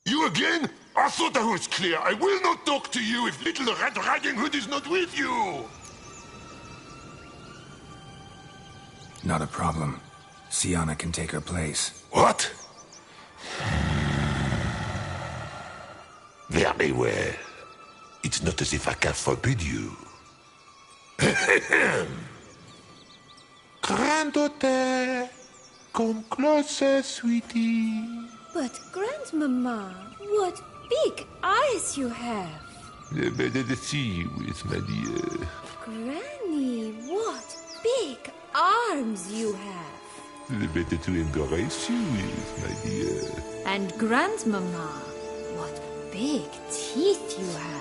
You again? I thought I was clear. I will not talk to you if little Red Riding Hood is not with you. Not a problem. Sienna can take her place. What? Very well. It's not as if I can forbid you. Granddaughter, come closer, sweetie. But, Grandmama, what big eyes you have. The better to see you with, my dear. Granny, what big arms you have. The better to embrace you with, my dear. And Grandmama, what big teeth you have.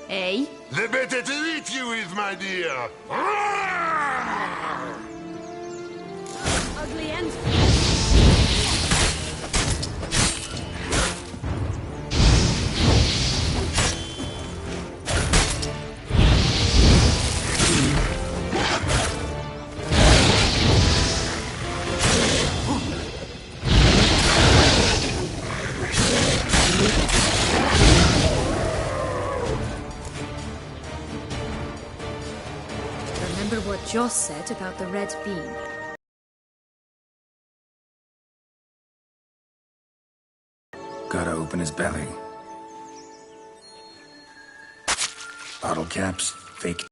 Eh? The better to eat you with, my dear. Ugly end. Remember what Joss said about the red beam? Gotta open his belly. Bottle caps, fake.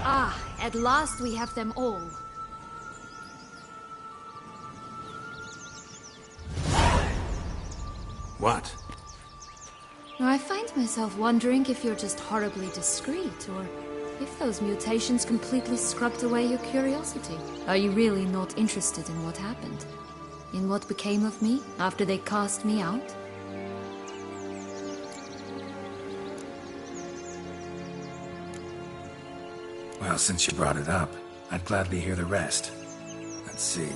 Ah, at last we have them all. What? I find myself wondering if you're just horribly discreet, or if those mutations completely scrubbed away your curiosity. Are you really not interested in what happened? In what became of me after they cast me out? Well, since you brought it up, I'd gladly hear the rest. Let's see.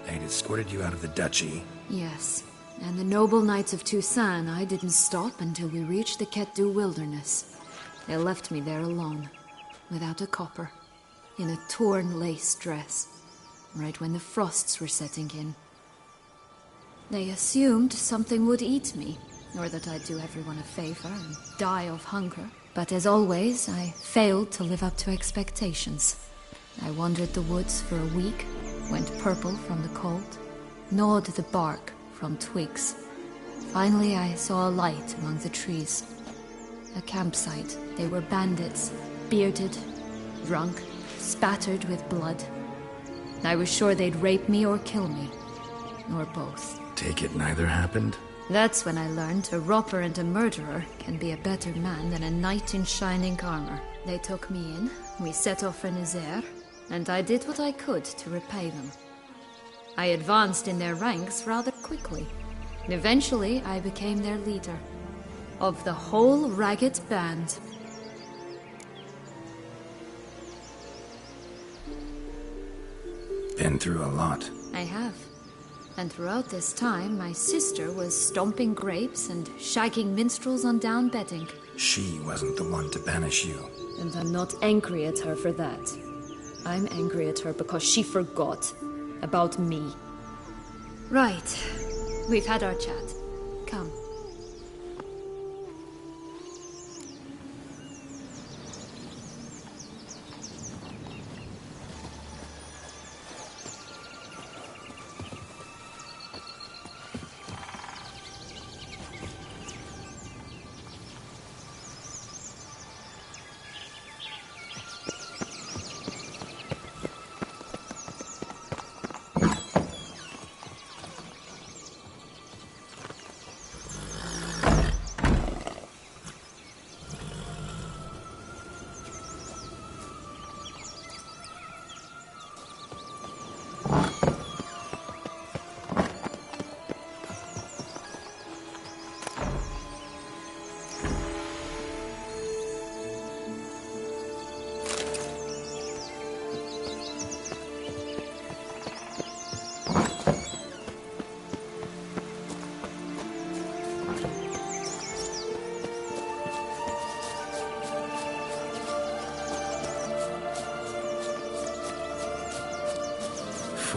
They'd escorted you out of the duchy. Yes. And the noble knights of Toussaint, I didn't stop until we reached the Ketdu wilderness. They left me there alone, without a copper, in a torn lace dress, right when the frosts were setting in. They assumed something would eat me, or that I'd do everyone a favor and die of hunger. But as always, I failed to live up to expectations. I wandered the woods for a week, went purple from the cold, gnawed the bark from twigs. Finally, I saw a light among the trees. A campsite. They were bandits, bearded, drunk, spattered with blood. I was sure they'd rape me or kill me, or both. Take it neither happened? That's when I learned a robber and a murderer can be a better man than a knight in shining armor. They took me in, we set off for Nazaire, and I did what I could to repay them. I advanced in their ranks rather quickly. Eventually, I became their leader. Of the whole ragged band. Been through a lot. I have. And throughout this time, my sister was stomping grapes and shagging minstrels on down bedding. She wasn't the one to banish you. And I'm not angry at her for that. I'm angry at her because she forgot about me. Right. We've had our chat. Come.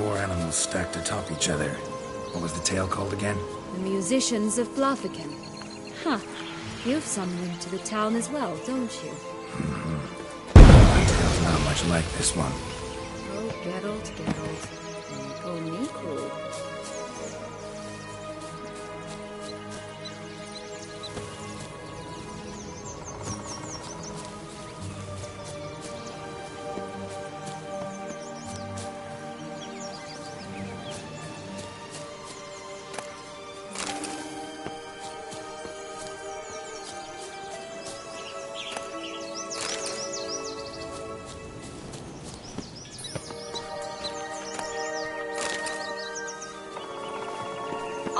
4 animals stacked atop each other. What was the tale called again? The musicians of Blaviken. Huh. You've some link to the town as well, don't you? My tale's not much like this one. Oh, Geralt, Geralt. Call me cruel.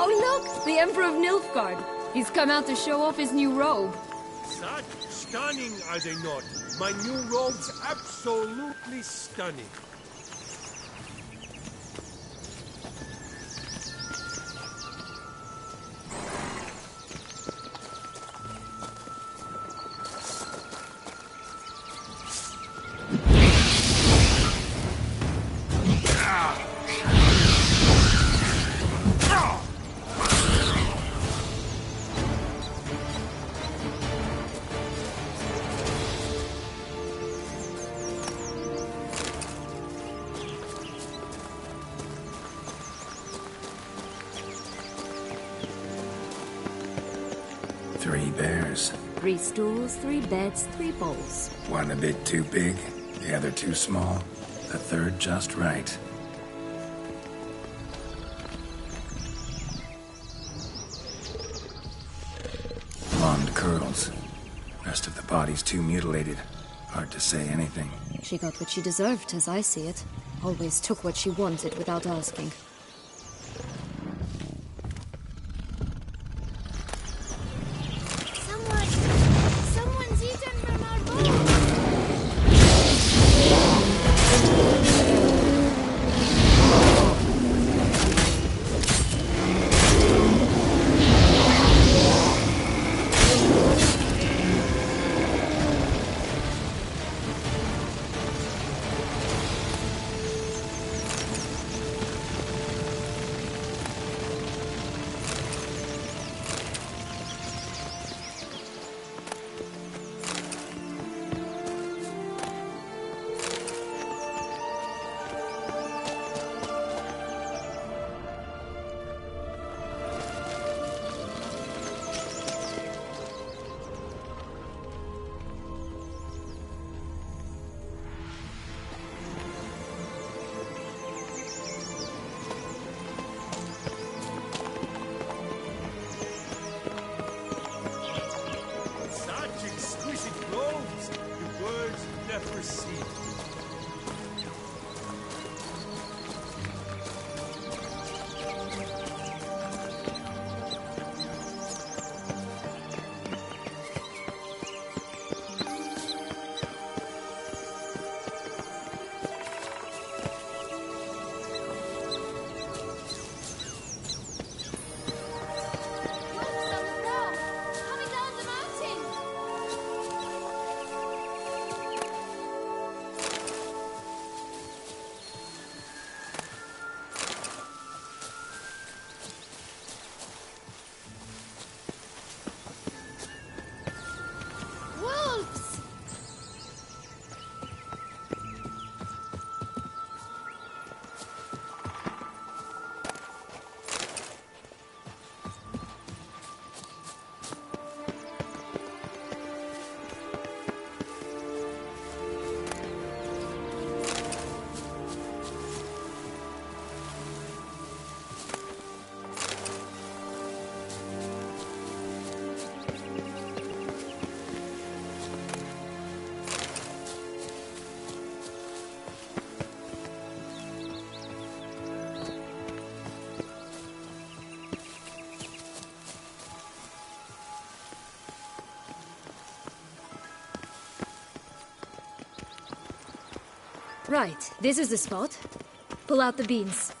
Oh look! The Emperor of Nilfgaard! He's come out to show off his new robe. Such stunning, are they not? My new robe's absolutely stunning. Three bears. 3 stools, 3 beds, 3 bowls. One a bit too big, the other too small, the third just right. Blonde curls. Rest of the body's too mutilated. Hard to say anything. She got what she deserved, as I see it. Always took what she wanted without asking. Someone's eaten from our boat. Such exquisite clothes, the words never see. Coming down the mountain. Wolves! Right, this is the spot. Pull out the beans.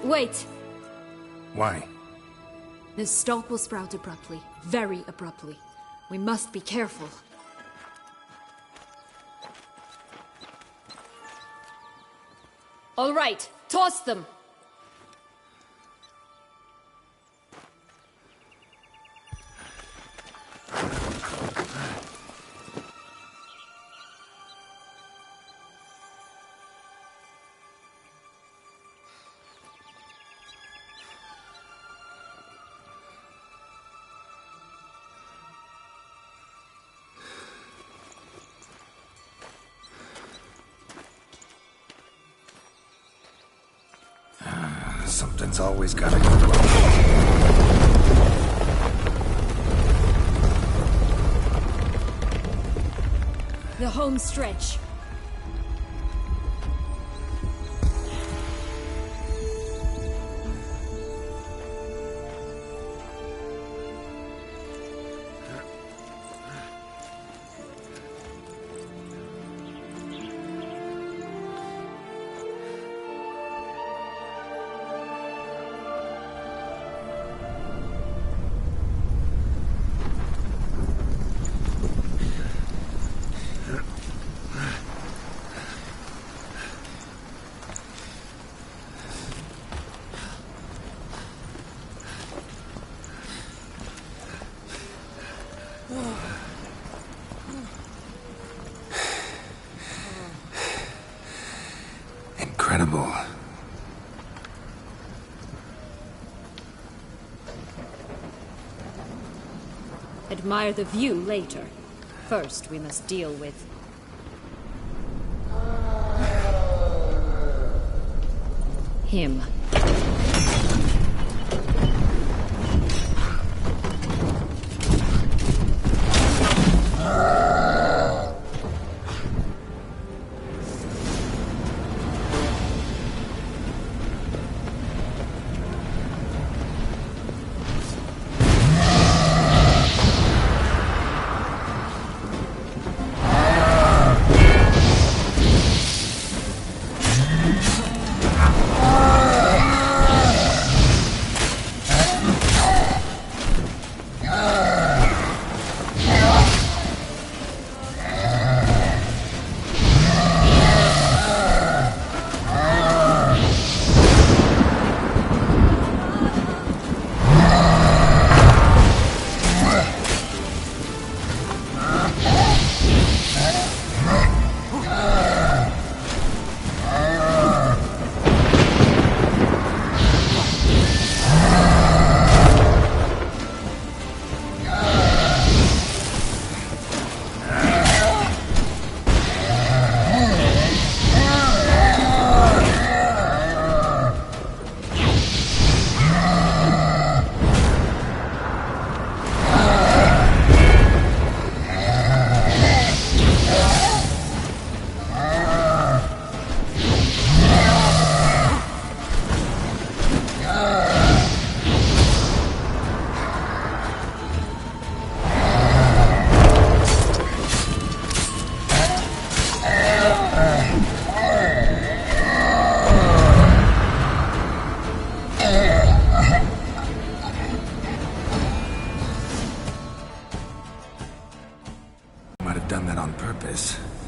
Wait! Why? The stalk will sprout abruptly. Very abruptly. We must be careful. All right, toss them! Something's always gotta go wrong. The home stretch. Incredible. Admire the view later. First, we must deal with... him.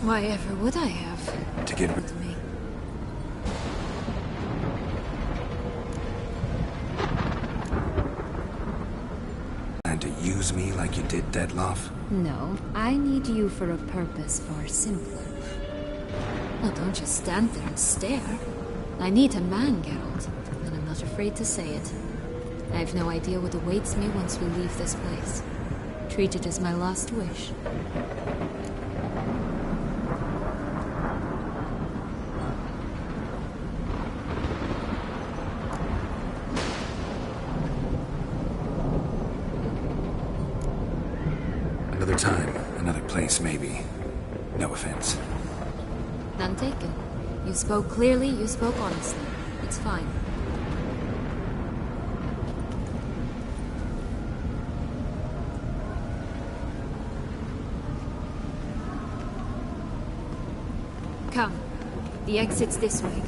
Why ever would I have? To get rid of me. And to use me like you did Dettlaff? No, I need you for a purpose far simpler. Well, don't just stand there and stare. I need a man, Geralt, and I'm not afraid to say it. I have no idea what awaits me once we leave this place. Treat it as my last wish. Another time, another place, maybe. No offense. None taken. You spoke clearly, you spoke honestly. It's fine. Come. The exit's this way.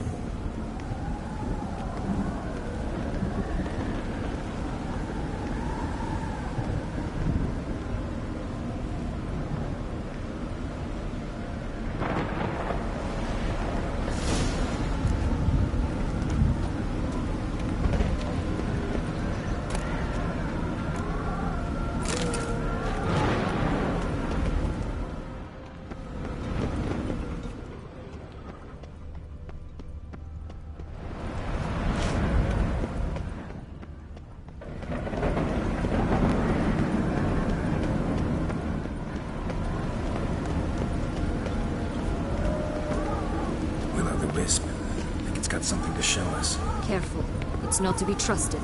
us. Careful. It's not to be trusted.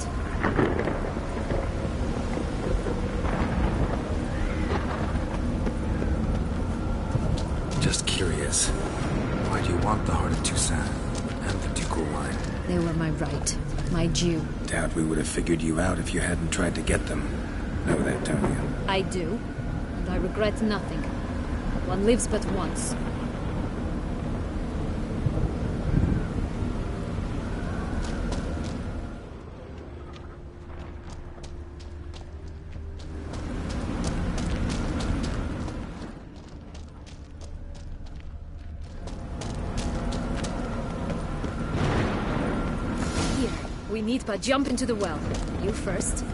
Just curious. Why do you want the Heart of Toussaint and the ducal wine? They were my right. My due. Doubt we would have figured you out if you hadn't tried to get them. Know that, don't you? I do. And I regret nothing. One lives but once. We need but jump into the well. You first.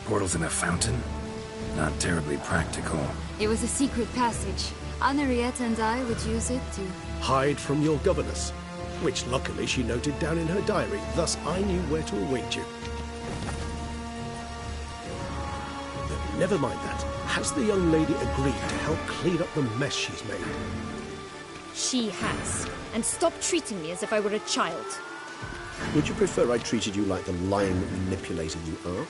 Portals in a fountain? Not terribly practical. It was a secret passage. Henriette and I would use it to... Hide from your governess, which luckily she noted down in her diary, thus I knew where to await you. But never mind that. Has the young lady agreed to help clean up the mess she's made? She has. And stop treating me as if I were a child. Would you prefer I treated you like the lying manipulator you are?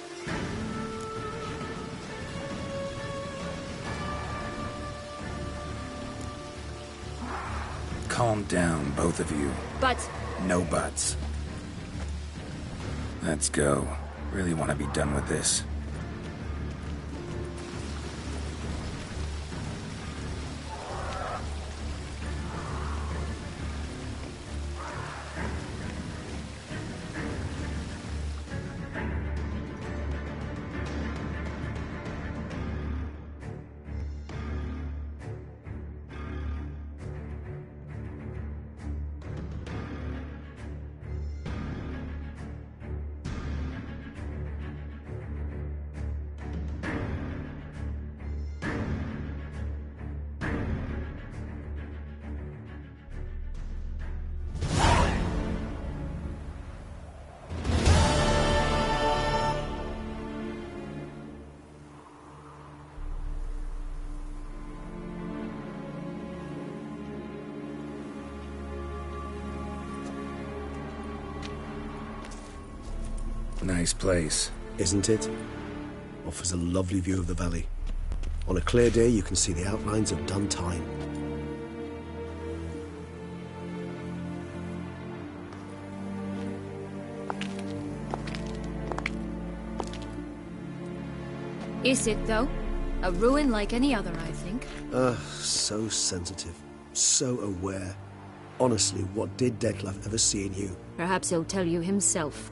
Calm down, both of you. But... No buts. Let's go. Really want to be done with this. Nice place. Isn't it? Offers a lovely view of the valley. On a clear day, you can see the outlines of done time. Is it, though? A ruin like any other, I think. So sensitive. So aware. Honestly, what did Detlef ever see in you? Perhaps he'll tell you himself.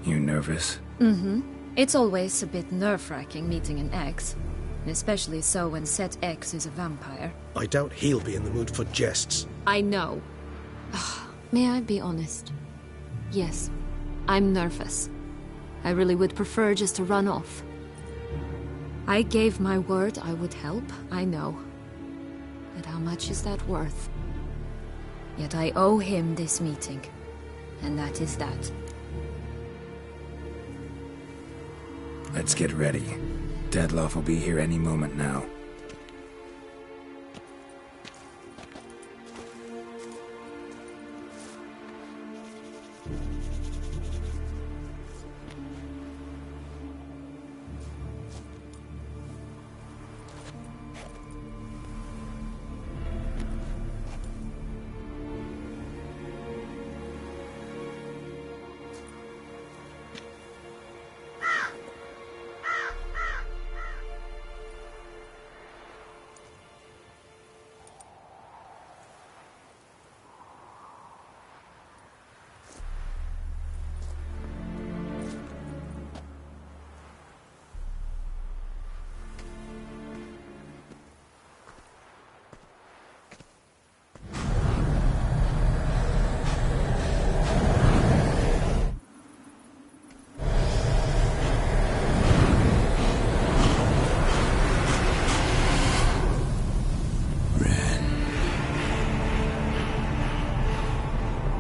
You nervous? Mm-hmm. It's always a bit nerve-wracking meeting an ex. Especially so when said ex is a vampire. I doubt he'll be in the mood for jests. I know. May I be honest? Yes, I'm nervous. I really would prefer just to run off. I gave my word I would help, I know. But how much is that worth? Yet I owe him this meeting. And that is that. Let's get ready. Detlef will be here any moment now.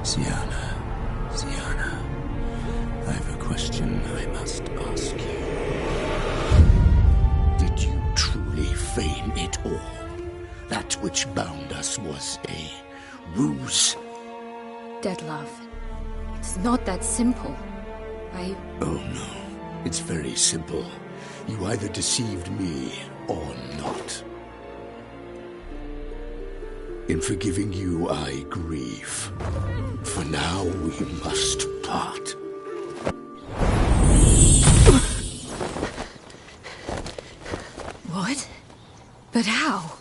Sienna, I have a question I must ask you. Did you truly feign it all? That which bound us was a ruse? Dead love. It's not that simple. Oh no, it's very simple. You either deceived me or not. In forgiving you, I grieve. For now, we must part. What? But how?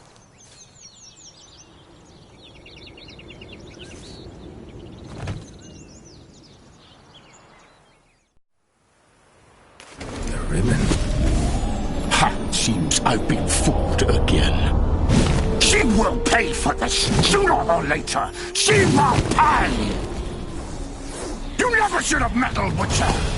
The ribbon. Ha! Seems I've been fooled again. She will pay for this, sooner or later. She will pay! You never should have meddled with her!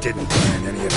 Didn't plan any of it.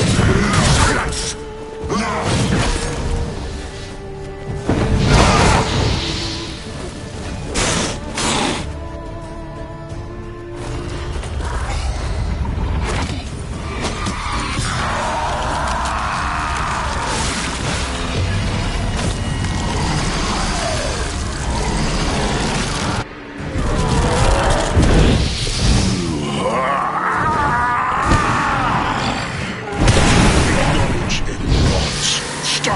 Stop!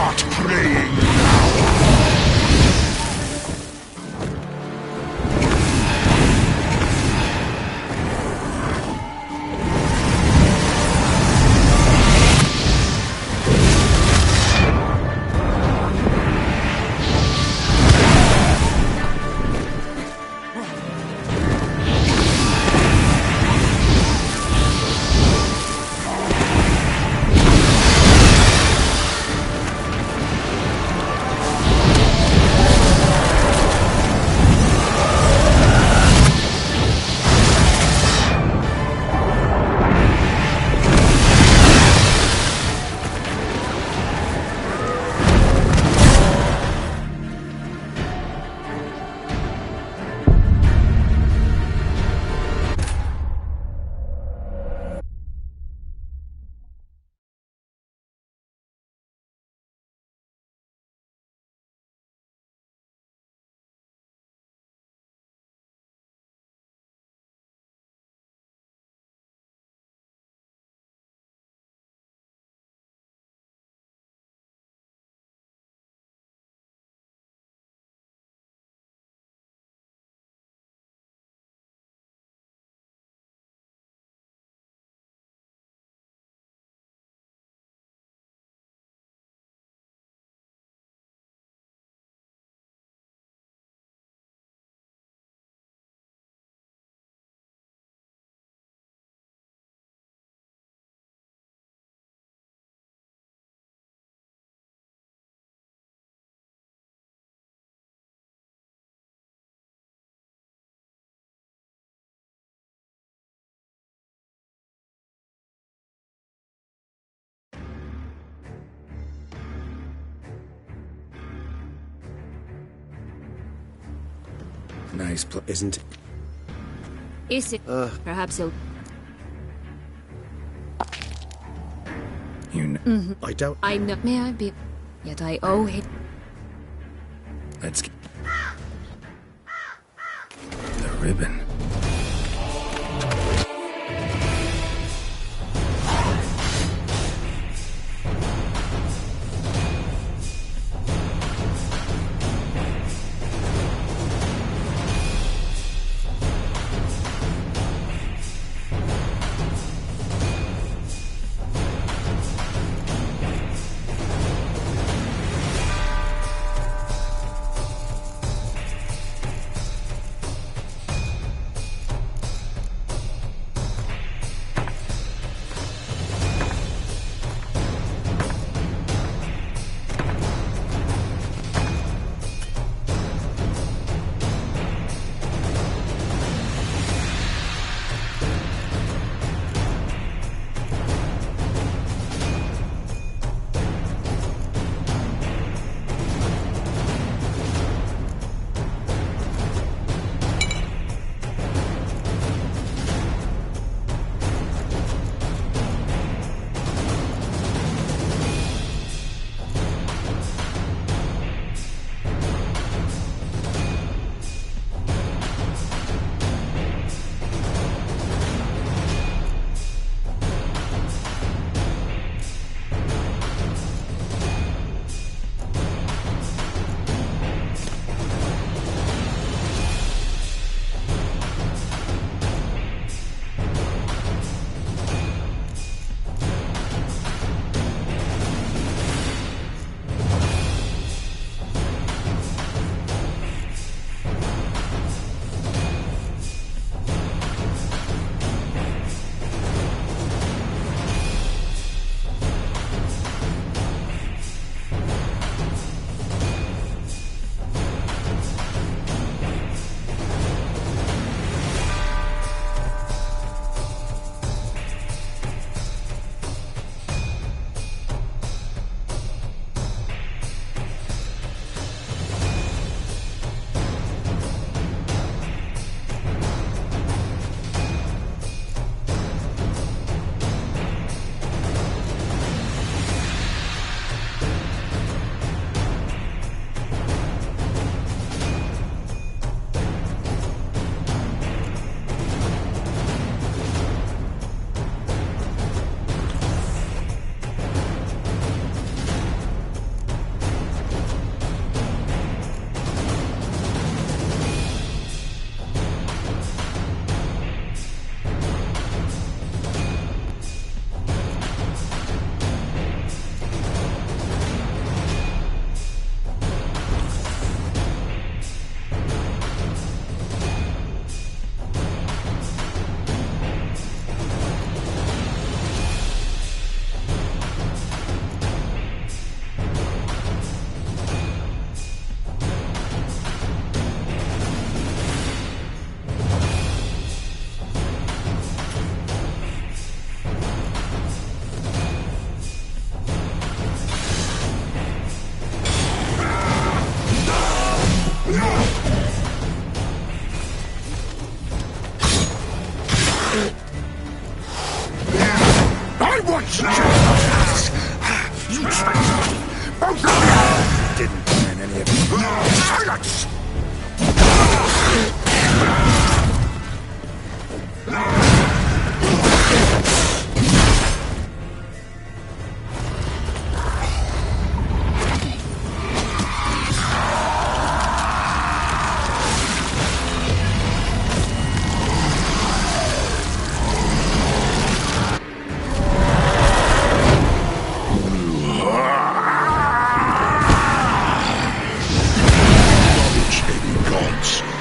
Nice Isn't it? Is it? Perhaps he'll... You know. I doubt... I know... May I be... Yet I owe him... Let's... The ribbon. Didn't plan any of it. Silence!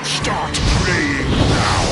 Start praying now!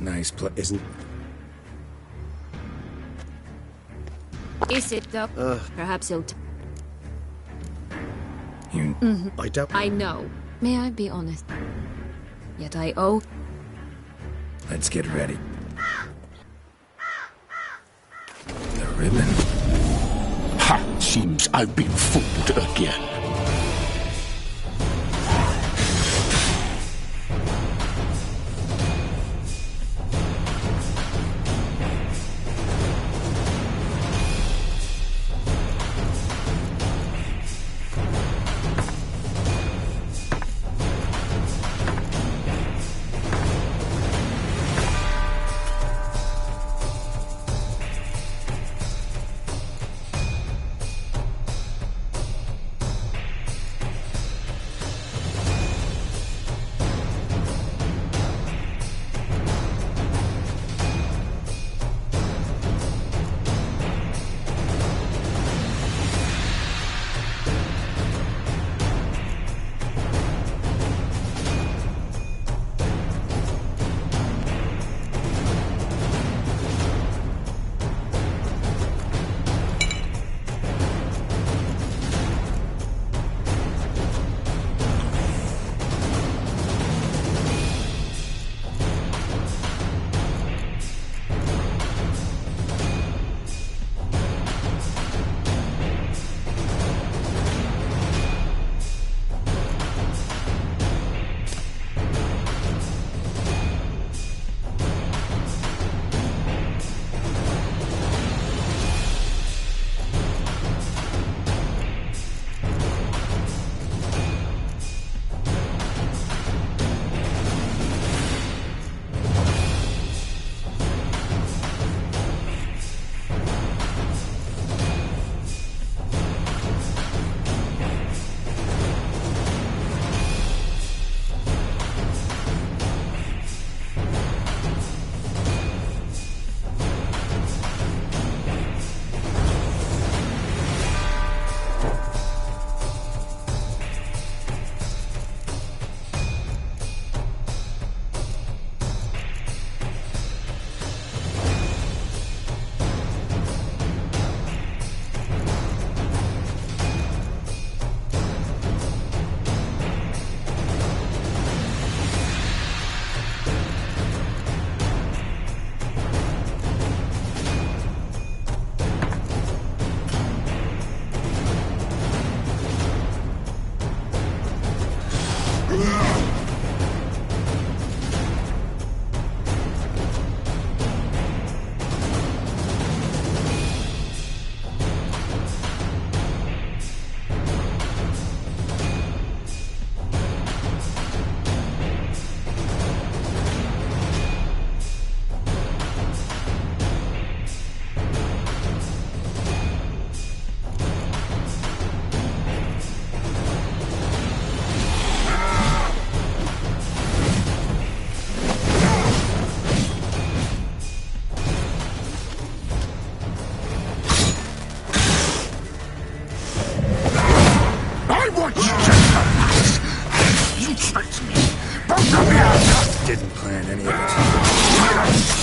Nice Isn't... Is it though? Perhaps he'll I doubt... I know. May I be honest? Yet I owe... Let's get ready. The ribbon. Ha! Seems I've been fooled again. Didn't plan any of it.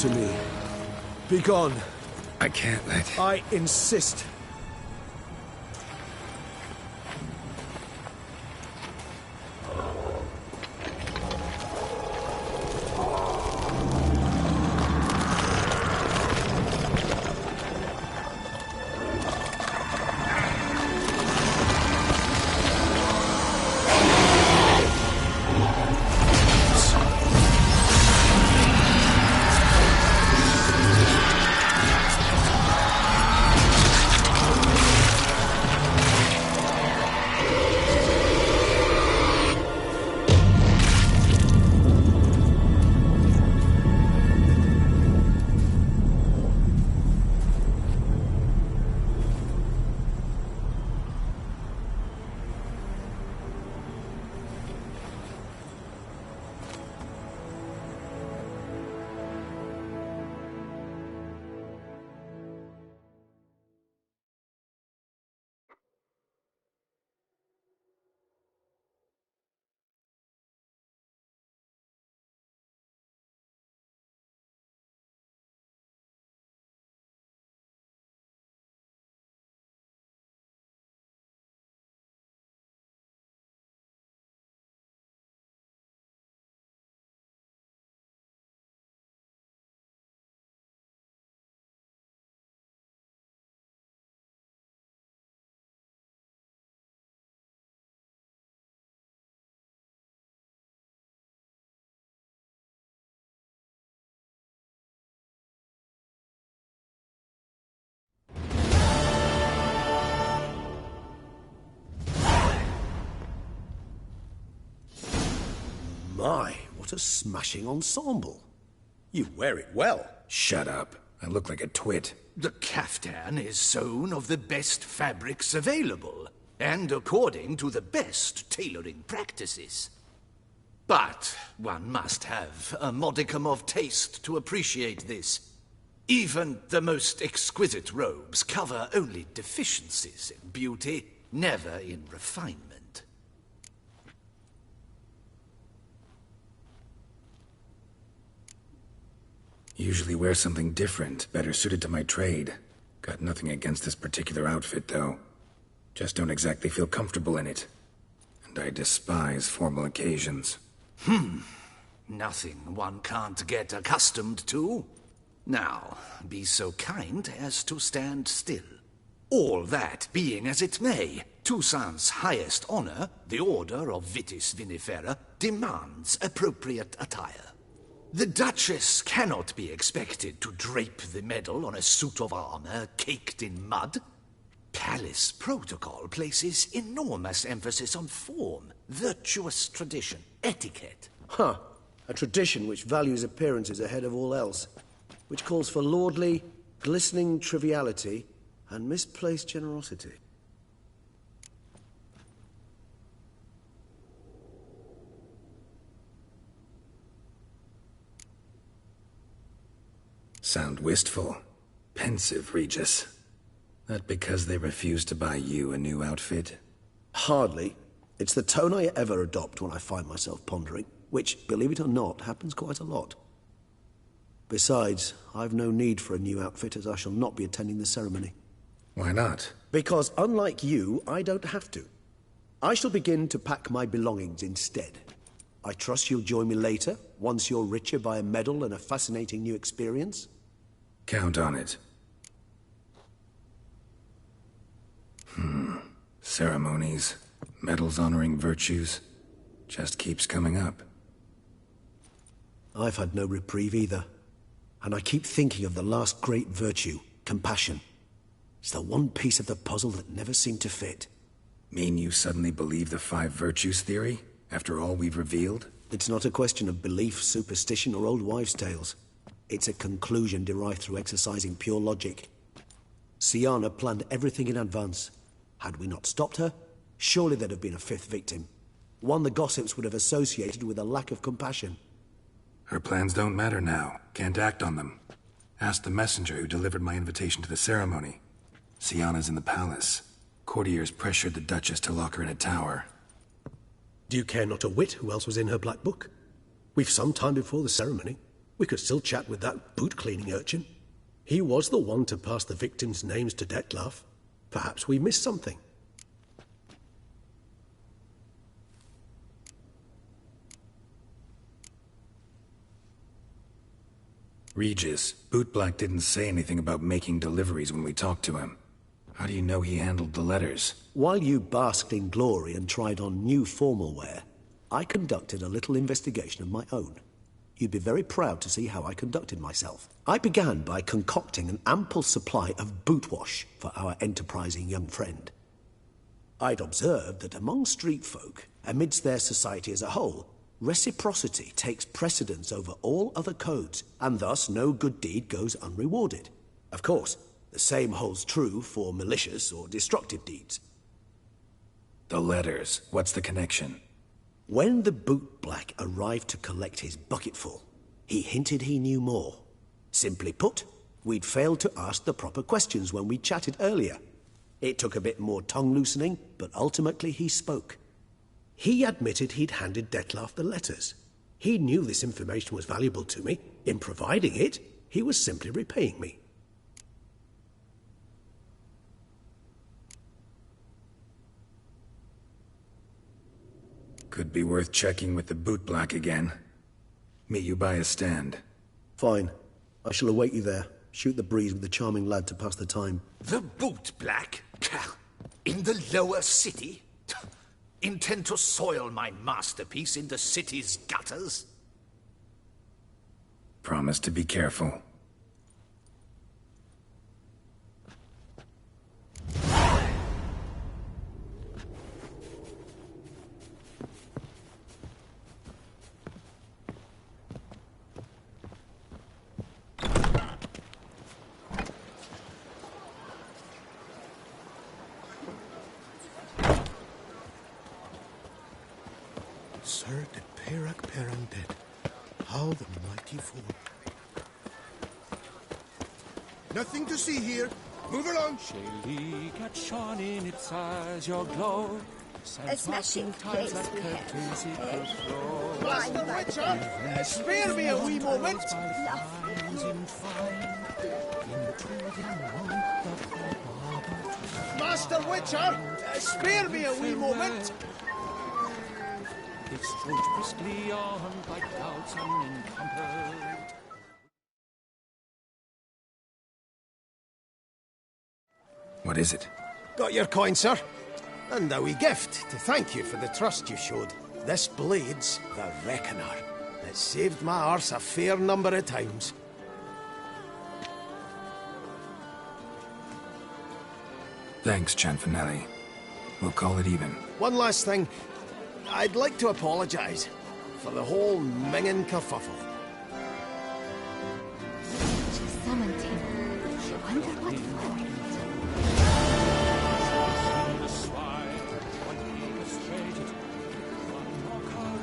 to me. Be gone. I can't let... I insist. My, what a smashing ensemble. You wear it well. Shut up. I look like a twit. The caftan is sewn of the best fabrics available, and according to the best tailoring practices. But one must have a modicum of taste to appreciate this. Even the most exquisite robes cover only deficiencies in beauty, never in refinement. Usually wear something different, better suited to my trade. Got nothing against this particular outfit, though. Just don't exactly feel comfortable in it. And I despise formal occasions. Nothing one can't get accustomed to. Now, be so kind as to stand still. All that being as it may, Toussaint's highest honor, the Order of Vitis Vinifera, demands appropriate attire. The Duchess cannot be expected to drape the medal on a suit of armor caked in mud. Palace protocol places enormous emphasis on form, virtuous tradition, etiquette. Huh. A tradition which values appearances ahead of all else. Which calls for lordly, glistening triviality and misplaced generosity. Sound wistful. Pensive, Regis. That because they refuse to buy you a new outfit? Hardly. It's the tone I ever adopt when I find myself pondering, which, believe it or not, happens quite a lot. Besides, I've no need for a new outfit as I shall not be attending the ceremony. Why not? Because unlike you, I don't have to. I shall begin to pack my belongings instead. I trust you'll join me later, once you're richer by a medal and a fascinating new experience? Count on it. Ceremonies, medals honoring virtues, just keeps coming up. I've had no reprieve either. And I keep thinking of the last great virtue, compassion. It's the one piece of the puzzle that never seemed to fit. Mean you suddenly believe the 5 virtues theory, after all we've revealed? It's not a question of belief, superstition, or old wives' tales. It's a conclusion derived through exercising pure logic. Siana planned everything in advance. Had we not stopped her, surely there'd have been a 5th victim. One the gossips would have associated with a lack of compassion. Her plans don't matter now. Can't act on them. Ask the messenger who delivered my invitation to the ceremony. Siana's in the palace. Courtiers pressured the Duchess to lock her in a tower. Do you care not a whit who else was in her black book? We've some time before the ceremony. We could still chat with that boot-cleaning urchin. He was the one to pass the victims' names to Detlef. Perhaps we missed something. Regis, Bootblack didn't say anything about making deliveries when we talked to him. How do you know he handled the letters? While you basked in glory and tried on new formal wear, I conducted a little investigation of my own. You'd be very proud to see how I conducted myself. I began by concocting an ample supply of boot wash for our enterprising young friend. I'd observed that among street folk, amidst their society as a whole, reciprocity takes precedence over all other codes, and thus no good deed goes unrewarded. Of course, the same holds true for malicious or destructive deeds. The letters, what's the connection? When the bootblack arrived to collect his bucketful, he hinted he knew more. Simply put, we'd failed to ask the proper questions when we chatted earlier. It took a bit more tongue-loosening, but ultimately he spoke. He admitted he'd handed Detlef the letters. He knew this information was valuable to me. In providing it, he was simply repaying me. Could be worth checking with the bootblack again. Meet you by a stand. Fine. I shall await you there. Shoot the breeze with the charming lad to pass the time. The bootblack? In the lower city? Intend to soil my masterpiece in the city's gutters? Promise to be careful. Sir de Perak Perundead, how the mighty fall. Nothing to see here. Move along. Shall cat shone in its eyes, your glow. A smashing place we have. Master Witcher, spare me a wee moment. Master Witcher, spare me a wee moment. It strode briskly on by clouds unencumbered. What is it? Got your coin, sir. And a wee gift to thank you for the trust you showed. This blade's the Reckoner. It saved my arse a fair number of times. Thanks, Chanfanelli. We'll call it even. One last thing. I'd like to apologise for the whole minging kerfuffle. She summoned him. I wonder what for.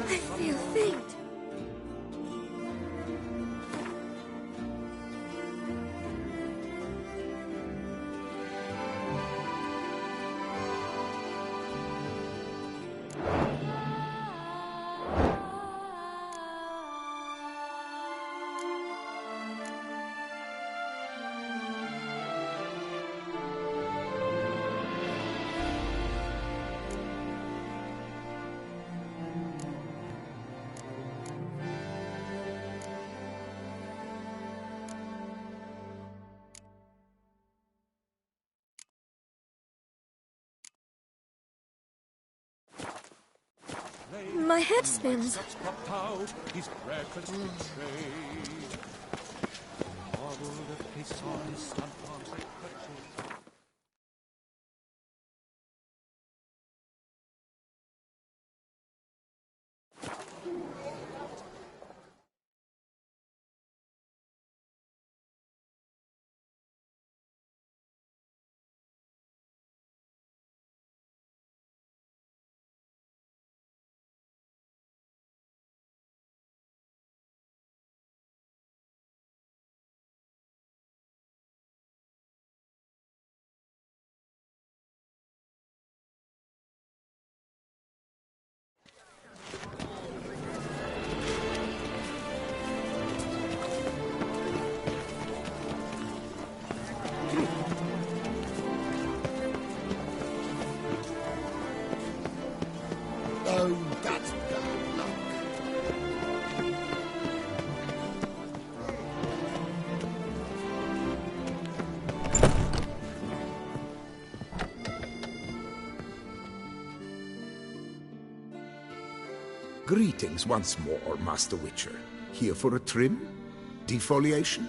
I feel faint. My head spins. His breakfast betrayed. Marbled a face on his stunt palms like crutches. Greetings once more, Master Witcher. Here for a trim? Defoliation?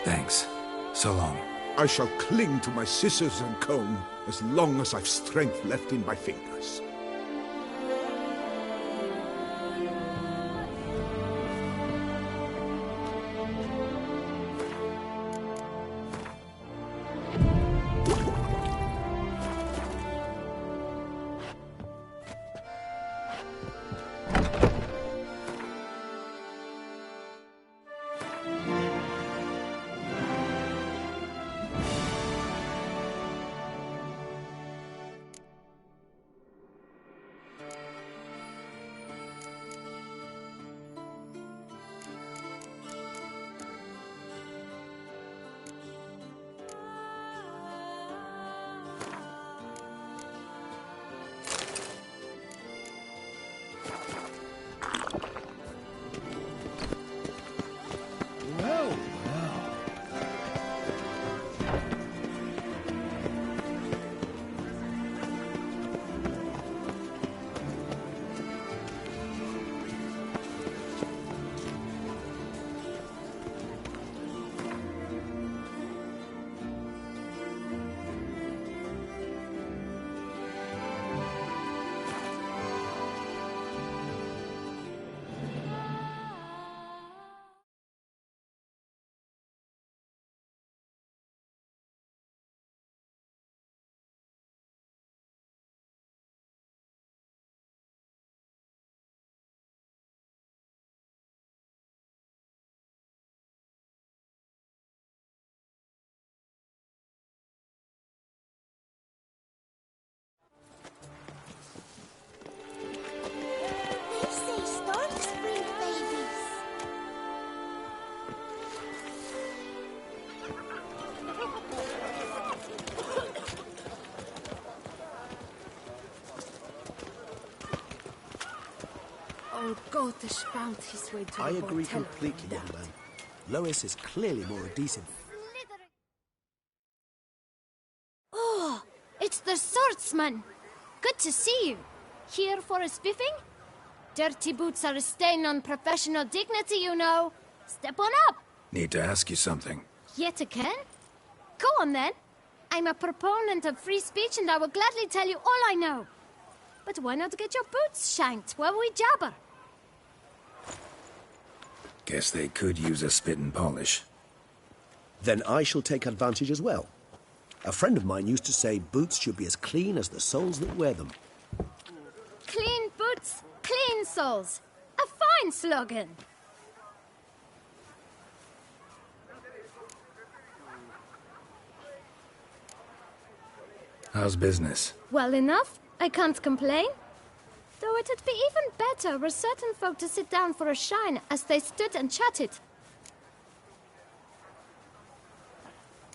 Thanks. So long. I shall cling to my scissors and comb as long as I've strength left in my fingers. Gotish found his way to I the agree hotel completely, room. young man. Lois is clearly more decent. Oh, it's the swordsman. Good to see you. Here for a spiffing? Dirty boots are a stain on professional dignity, you know. Step on up. Need to ask you something. Yet again? Go on then. I'm a proponent of free speech and I will gladly tell you all I know. But why not get your boots shanked while we jabber? Guess they could use a spit and polish. Then I shall take advantage as well. A friend of mine used to say boots should be as clean as the soles that wear them. Clean boots, clean soles. A fine slogan. How's business? Well enough. I can't complain. Though it'd be even better were certain folk to sit down for a shine as they stood and chatted.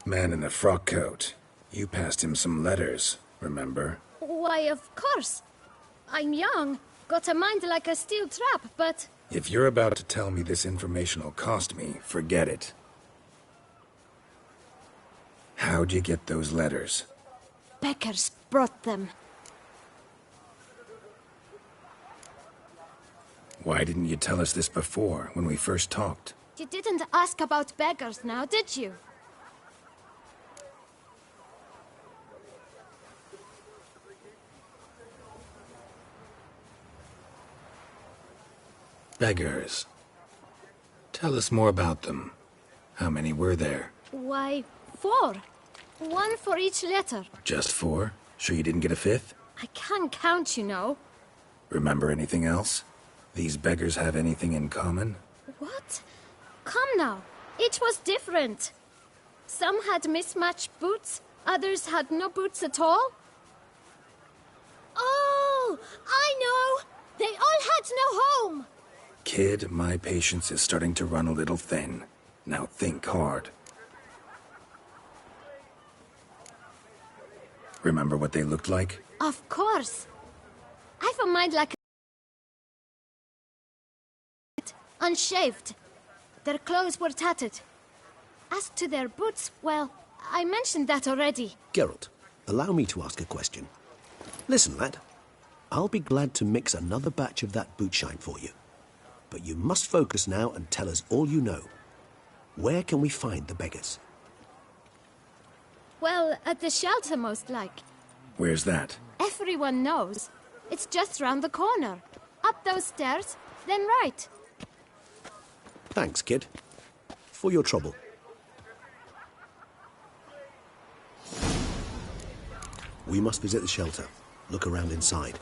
Man in the frock coat. You passed him some letters, remember? Why, of course. I'm young, got a mind like a steel trap, but... If you're about to tell me this information'll cost me, forget it. How'd you get those letters? Beggars brought them. Why didn't you tell us this before, when we first talked? You didn't ask about beggars now, did you? Beggars. Tell us more about them. How many were there? Why, 4. 1 for each letter. Just 4? Sure you didn't get a 5th? I can't count, you know. Remember anything else? These beggars have anything in common? What? Come now. Each was different. Some had mismatched boots, others had no boots at all. Oh, I know! They all had no home! Kid, my patience is starting to run a little thin. Now think hard. Remember what they looked like? Of course. I've a mind like unshaved. Their clothes were tattered. As to their boots, well, I mentioned that already. Geralt, allow me to ask a question. Listen, lad. I'll be glad to mix another batch of that bootshine for you. But you must focus now and tell us all you know. Where can we find the beggars? Well, at the shelter, most like. Where's that? Everyone knows. It's just round the corner. Up those stairs, then right. Thanks, kid. For your trouble. We must visit the shelter. Look around inside.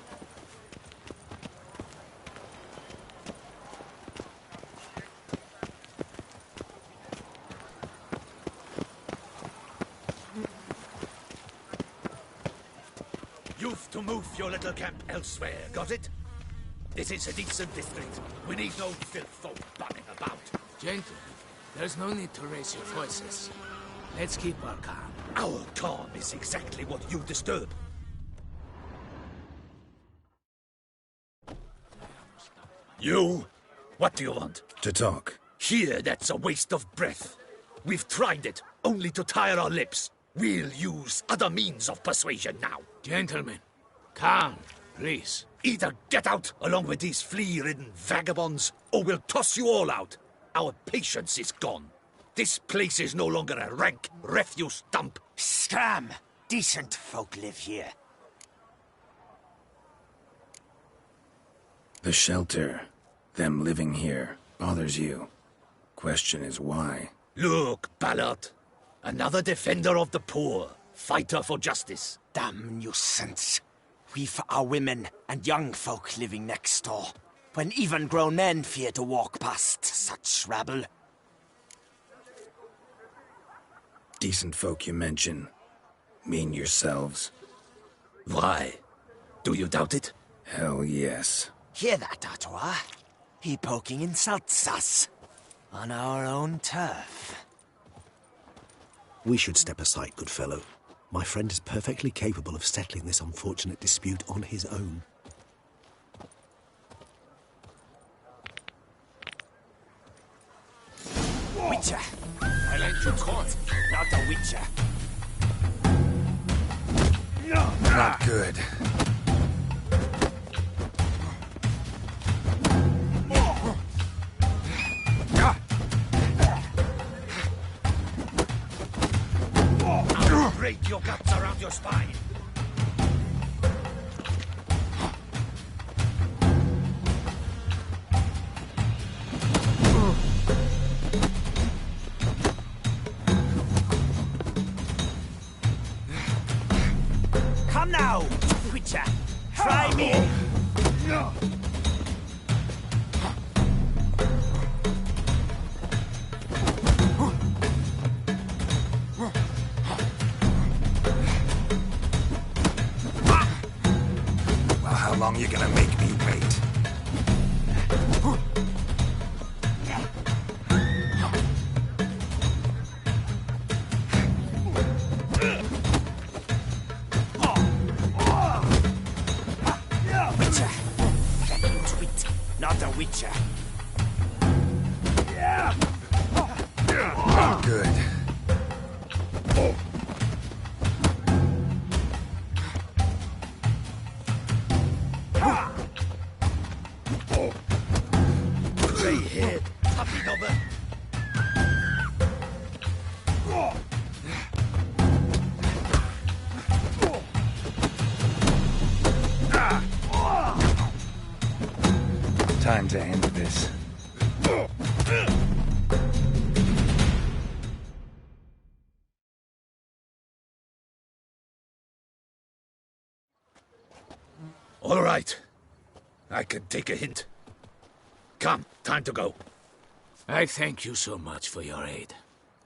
You've to move your little camp elsewhere, got it? This is a decent district. We need no filth folk bunning about. Gentlemen, there's no need to raise your voices. Let's keep our calm. Our calm is exactly what you disturb. You? What do you want? To talk. Here, that's a waste of breath. We've tried it, only to tire our lips. We'll use other means of persuasion now. Gentlemen, calm, please. Either get out along with these flea-ridden vagabonds, or we'll toss you all out. Our patience is gone. This place is no longer a rank refuse dump. Scram! Decent folk live here. The shelter, them living here, bothers you. Question is why? Look, Ballard. Another defender of the poor. Fighter for justice. Damn nuisance. We've our women and young folk living next door, when even grown men fear to walk past such rabble. Decent folk you mention. Mean yourselves. Why? Do you doubt it? Hell yes. Hear that, Artois? He poking insults us. On our own turf. We should step aside, good fellow. My friend is perfectly capable of settling this unfortunate dispute on his own. Witcher! I lent you court, not a witcher. Not good. I'll break your guts around your spine. Come now, Witcher. Try me. Well, how long you gonna make me wait? Witcher. You twit, not a witcher. Not good. Grey-haired puppy knobber. Time to end this. All right. I can take a hint. Come, time to go. I thank you so much for your aid.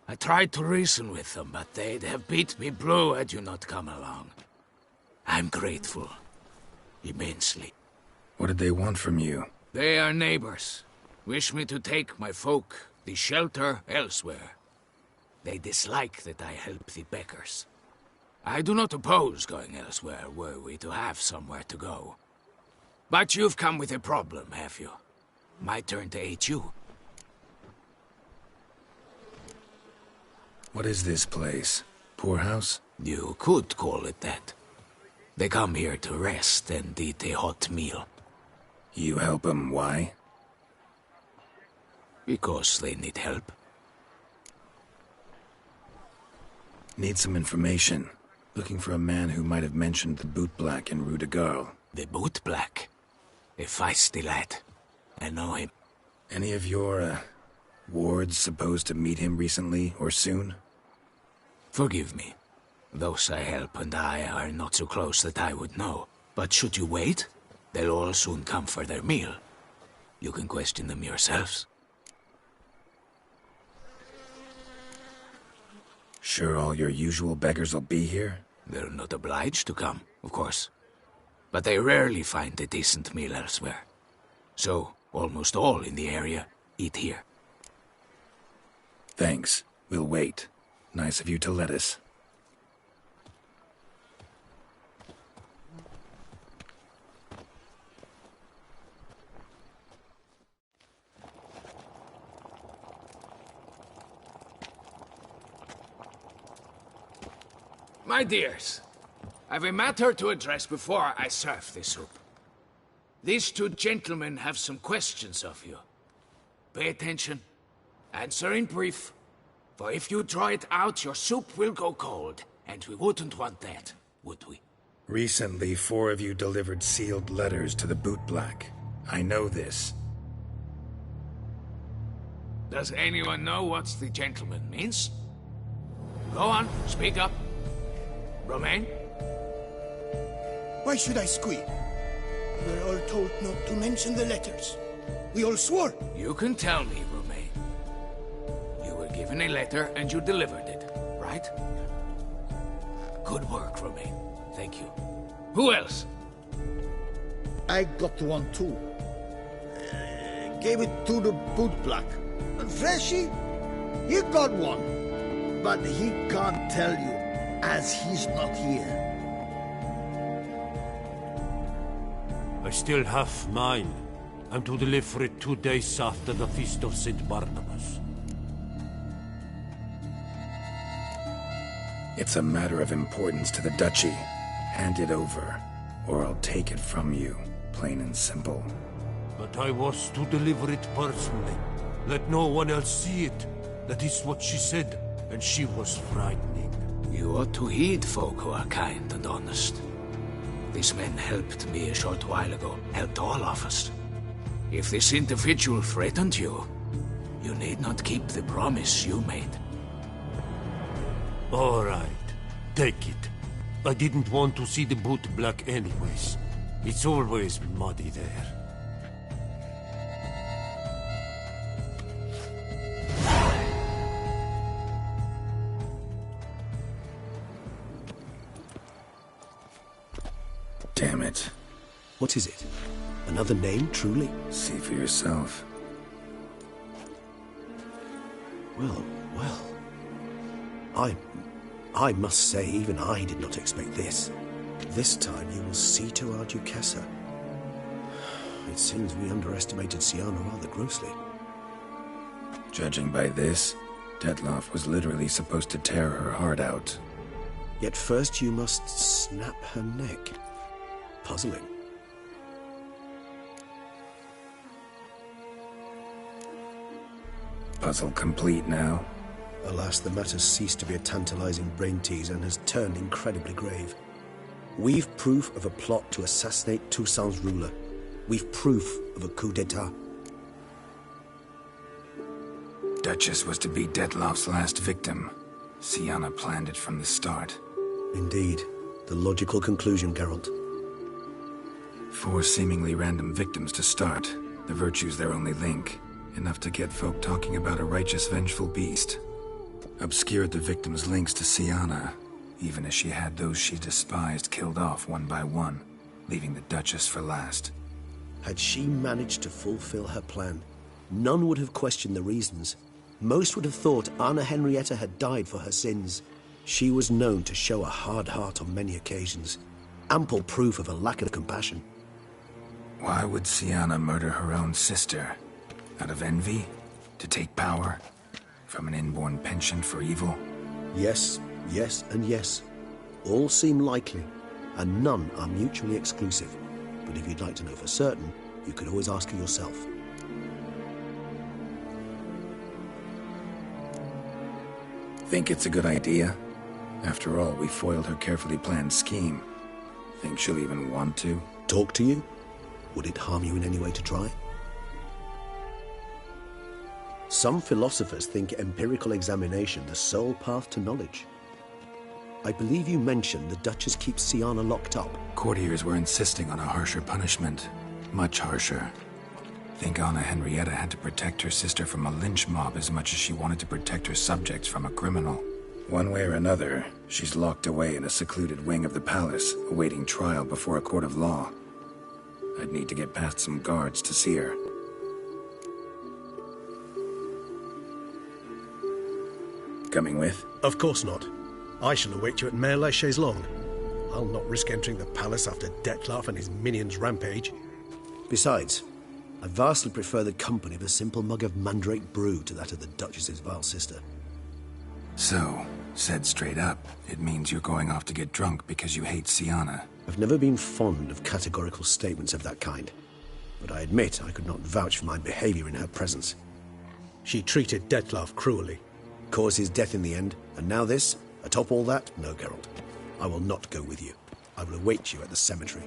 I tried to reason with them, but they'd have beat me blue had you not come along. I'm grateful. Immensely. What did they want from you? They are neighbors. Wish me to take my folk, the shelter, elsewhere. They dislike that I help the beggars. I do not oppose going elsewhere, were we to have somewhere to go. But you've come with a problem, have you? My turn to aid you. What is this place? Poorhouse? You could call it that. They come here to rest and eat a hot meal. You help them, why? Because they need help. Need some information. Looking for a man who might have mentioned the bootblack in Rue de Garl. The bootblack? A feisty lad. I know him. Any of your, wards supposed to meet him recently or soon? Forgive me. Those I help and I are not so close that I would know. But should you wait, they'll all soon come for their meal. You can question them yourselves. Sure all your usual beggars will be here? They're not obliged to come, of course. But they rarely find a decent meal elsewhere. So, almost all in the area eat here. Thanks. We'll wait. Nice of you to let us. My dears, I've a matter to address before I serve the soup. These two gentlemen have some questions of you. Pay attention. Answer in brief. For if you draw it out, your soup will go cold. And we wouldn't want that, would we? Recently, 4 of you delivered sealed letters to the bootblack. I know this. Does anyone know what the gentleman means? Go on, speak up. Romain? Why should I squeal? We're all told not to mention the letters. We all swore. You can tell me, Romain. You were given a letter and you delivered it, right? Good work, Romain. Thank you. Who else? I got one too. Gave it to the bootblack. Freshy, he got one. But he can't tell you, as he's not here. I still have mine. I'm to deliver it 2 days after the Feast of St. Barnabas. It's a matter of importance to the Duchy. Hand it over, or I'll take it from you, plain and simple. But I was to deliver it personally. Let no one else see it. That is what she said, and she was frightening. You ought to heed folk who are kind and honest. These men helped me a short while ago, helped all of us. If this individual threatened you, you need not keep the promise you made. All right, take it. I didn't want to see the bootblack anyways. It's always muddy there. Damn it. What is it? Another name, truly? See for yourself. Well. I must say, even I did not expect this. This time you will see to our Duchessa. It seems we underestimated Siana rather grossly. Judging by this, Detloff was literally supposed to tear her heart out. Yet first you must snap her neck. Puzzling. Puzzle complete now. Alas, the matter's ceased to be a tantalizing brain tease and has turned incredibly grave. We've proof of a plot to assassinate Toussaint's ruler. We've proof of a coup d'etat. Duchess was to be Detloff's last victim. Siana planned it from the start. Indeed. The logical conclusion, Geralt. 4 seemingly random victims to start. The virtue's their only link. Enough to get folk talking about a righteous, vengeful beast. Obscured the victims' links to Siana, even as she had those she despised killed off one by one, leaving the Duchess for last. Had she managed to fulfill her plan, none would have questioned the reasons. Most would have thought Anna Henrietta had died for her sins. She was known to show a hard heart on many occasions. Ample proof of a lack of compassion. Why would Sienna murder her own sister? Out of envy? To take power? From an inborn penchant for evil? Yes, yes, and yes. All seem likely, and none are mutually exclusive. But if you'd like to know for certain, you could always ask her yourself. Think it's a good idea? After all, we foiled her carefully planned scheme. Think she'll even want to? Talk to you? Would it harm you in any way to try? Some philosophers think empirical examination the sole path to knowledge. I believe you mentioned the Duchess keeps Sienna locked up. Courtiers were insisting on a harsher punishment. Much harsher. Think Anna Henrietta had to protect her sister from a lynch mob as much as she wanted to protect her subjects from a criminal. One way or another, she's locked away in a secluded wing of the palace, awaiting trial before a court of law. I'd need to get past some guards to see her. Coming with? Of course not. I shall await you at Mare la Chaise-Longue. I'll not risk entering the palace after Dettlaff and his minions rampage. Besides, I vastly prefer the company of a simple mug of mandrake brew to that of the Duchess's vile sister. So, said straight up, it means you're going off to get drunk because you hate Sienna. I've never been fond of categorical statements of that kind, but I admit I could not vouch for my behavior in her presence. She treated Dettlaff cruelly. Caused his death in the end, and now this? Atop all that? No, Geralt. I will not go with you. I will await you at the cemetery.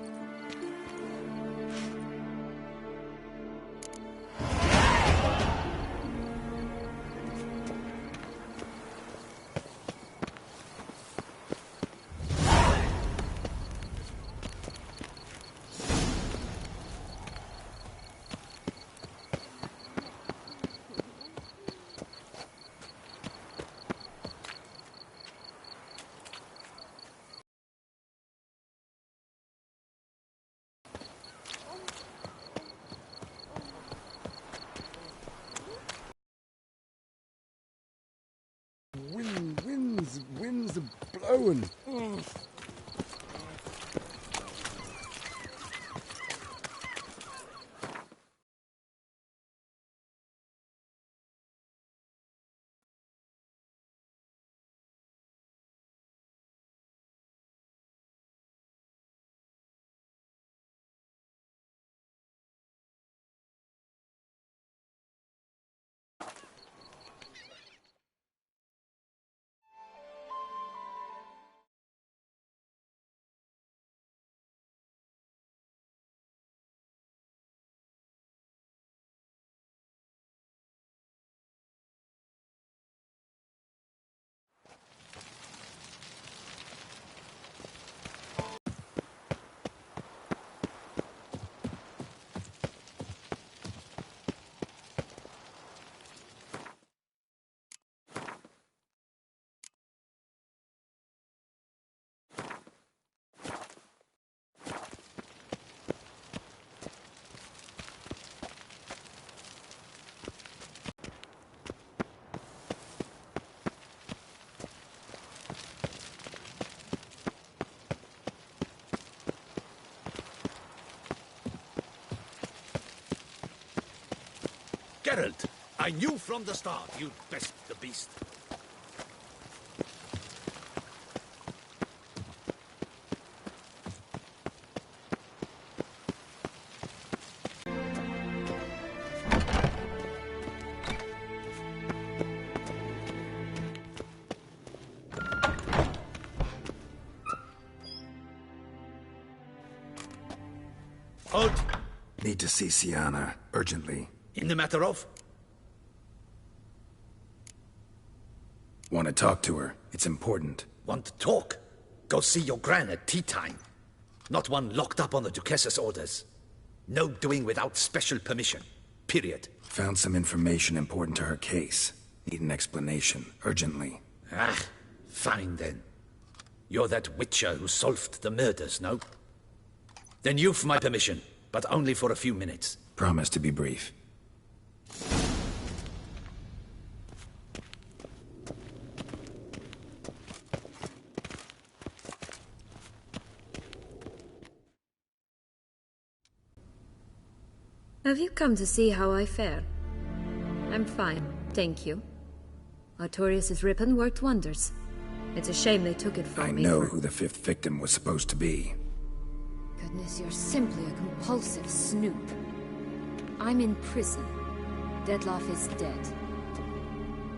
Winds are blowing. Geralt, I knew from the start you'd best the beast. Halt! Need to see Sienna, urgently. In the matter of? Want to talk to her. It's important. Want to talk? Go see your gran at tea time. Not one locked up on the Duchess's orders. No doing without special permission. Period. Found some information important to her case. Need an explanation, urgently. Ah, fine then. You're that witcher who solved the murders, no? Then you've my permission, but only for a few minutes. Promise to be brief. Have you come to see how I fare? I'm fine, thank you. Artorius' ribbon worked wonders. It's a shame they took it from me. I know who the 5th victim was supposed to be. Goodness, you're simply a compulsive snoop. I'm in prison. Dettlaff is dead.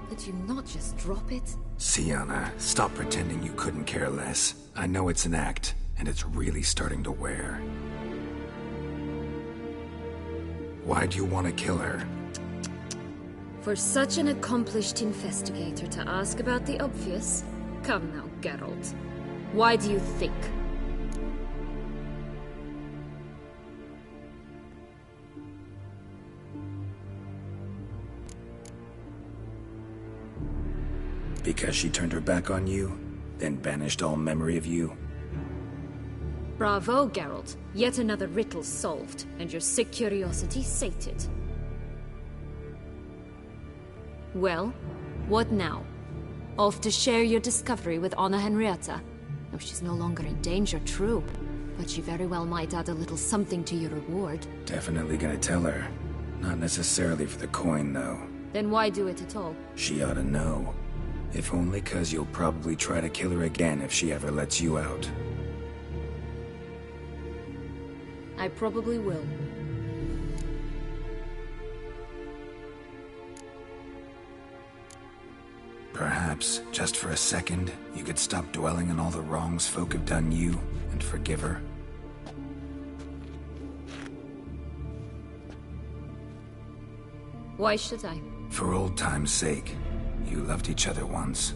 Could you not just drop it? Sienna, stop pretending you couldn't care less. I know it's an act, and it's really starting to wear. Why do you want to kill her? For such an accomplished investigator to ask about the obvious? Come now, Geralt. Why do you think? Because she turned her back on you, then banished all memory of you? Bravo, Geralt. Yet another riddle solved, and your sick curiosity sated. Well, what now? Off to share your discovery with Anna Henrietta? Oh, she's no longer in danger, true. But she very well might add a little something to your reward. Definitely gonna tell her. Not necessarily for the coin, though. Then why do it at all? She ought to know. If only 'cause you'll probably try to kill her again if she ever lets you out. I probably will. Perhaps, just for a second, you could stop dwelling on all the wrongs folk have done you, and forgive her. Why should I? For old time's sake. You loved each other once.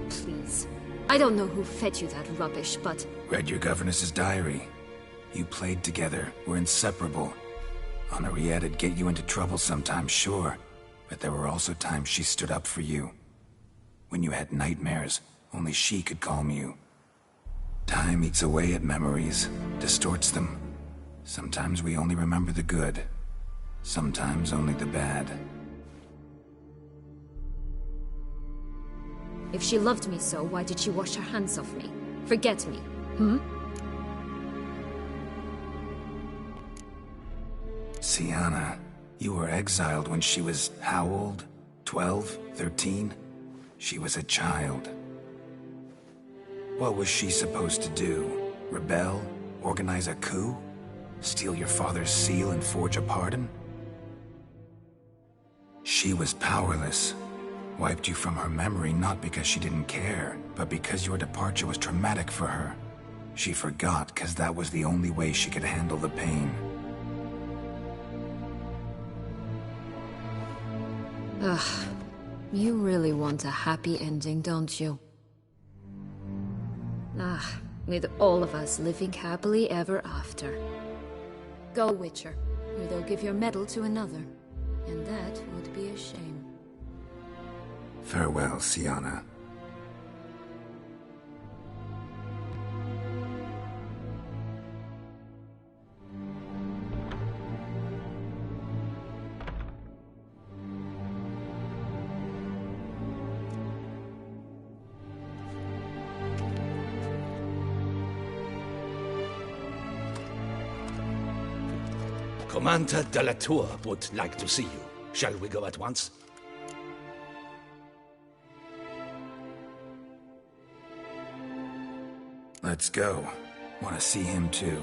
Please. I don't know who fed you that rubbish, but... Read your governess's diary. You played together, were inseparable. Henriette'd get you into trouble sometimes, sure. But there were also times she stood up for you. When you had nightmares, only she could calm you. Time eats away at memories, distorts them. Sometimes we only remember the good. Sometimes only the bad. If she loved me so, why did she wash her hands off me? Forget me, Sienna, you were exiled when she was how old? 12? 13? She was a child. What was she supposed to do? Rebel? Organize a coup? Steal your father's seal and forge a pardon? She was powerless. Wiped you from her memory not because she didn't care, but because your departure was traumatic for her. She forgot because that was the only way she could handle the pain. Ugh. You really want a happy ending, don't you? Ah, with all of us living happily ever after. Go, Witcher, or they'll give your medal to another. And that would be a shame. Farewell, Sienna. Commander de la Tour would like to see you. Shall we go at once? Let's go. Want to see him too.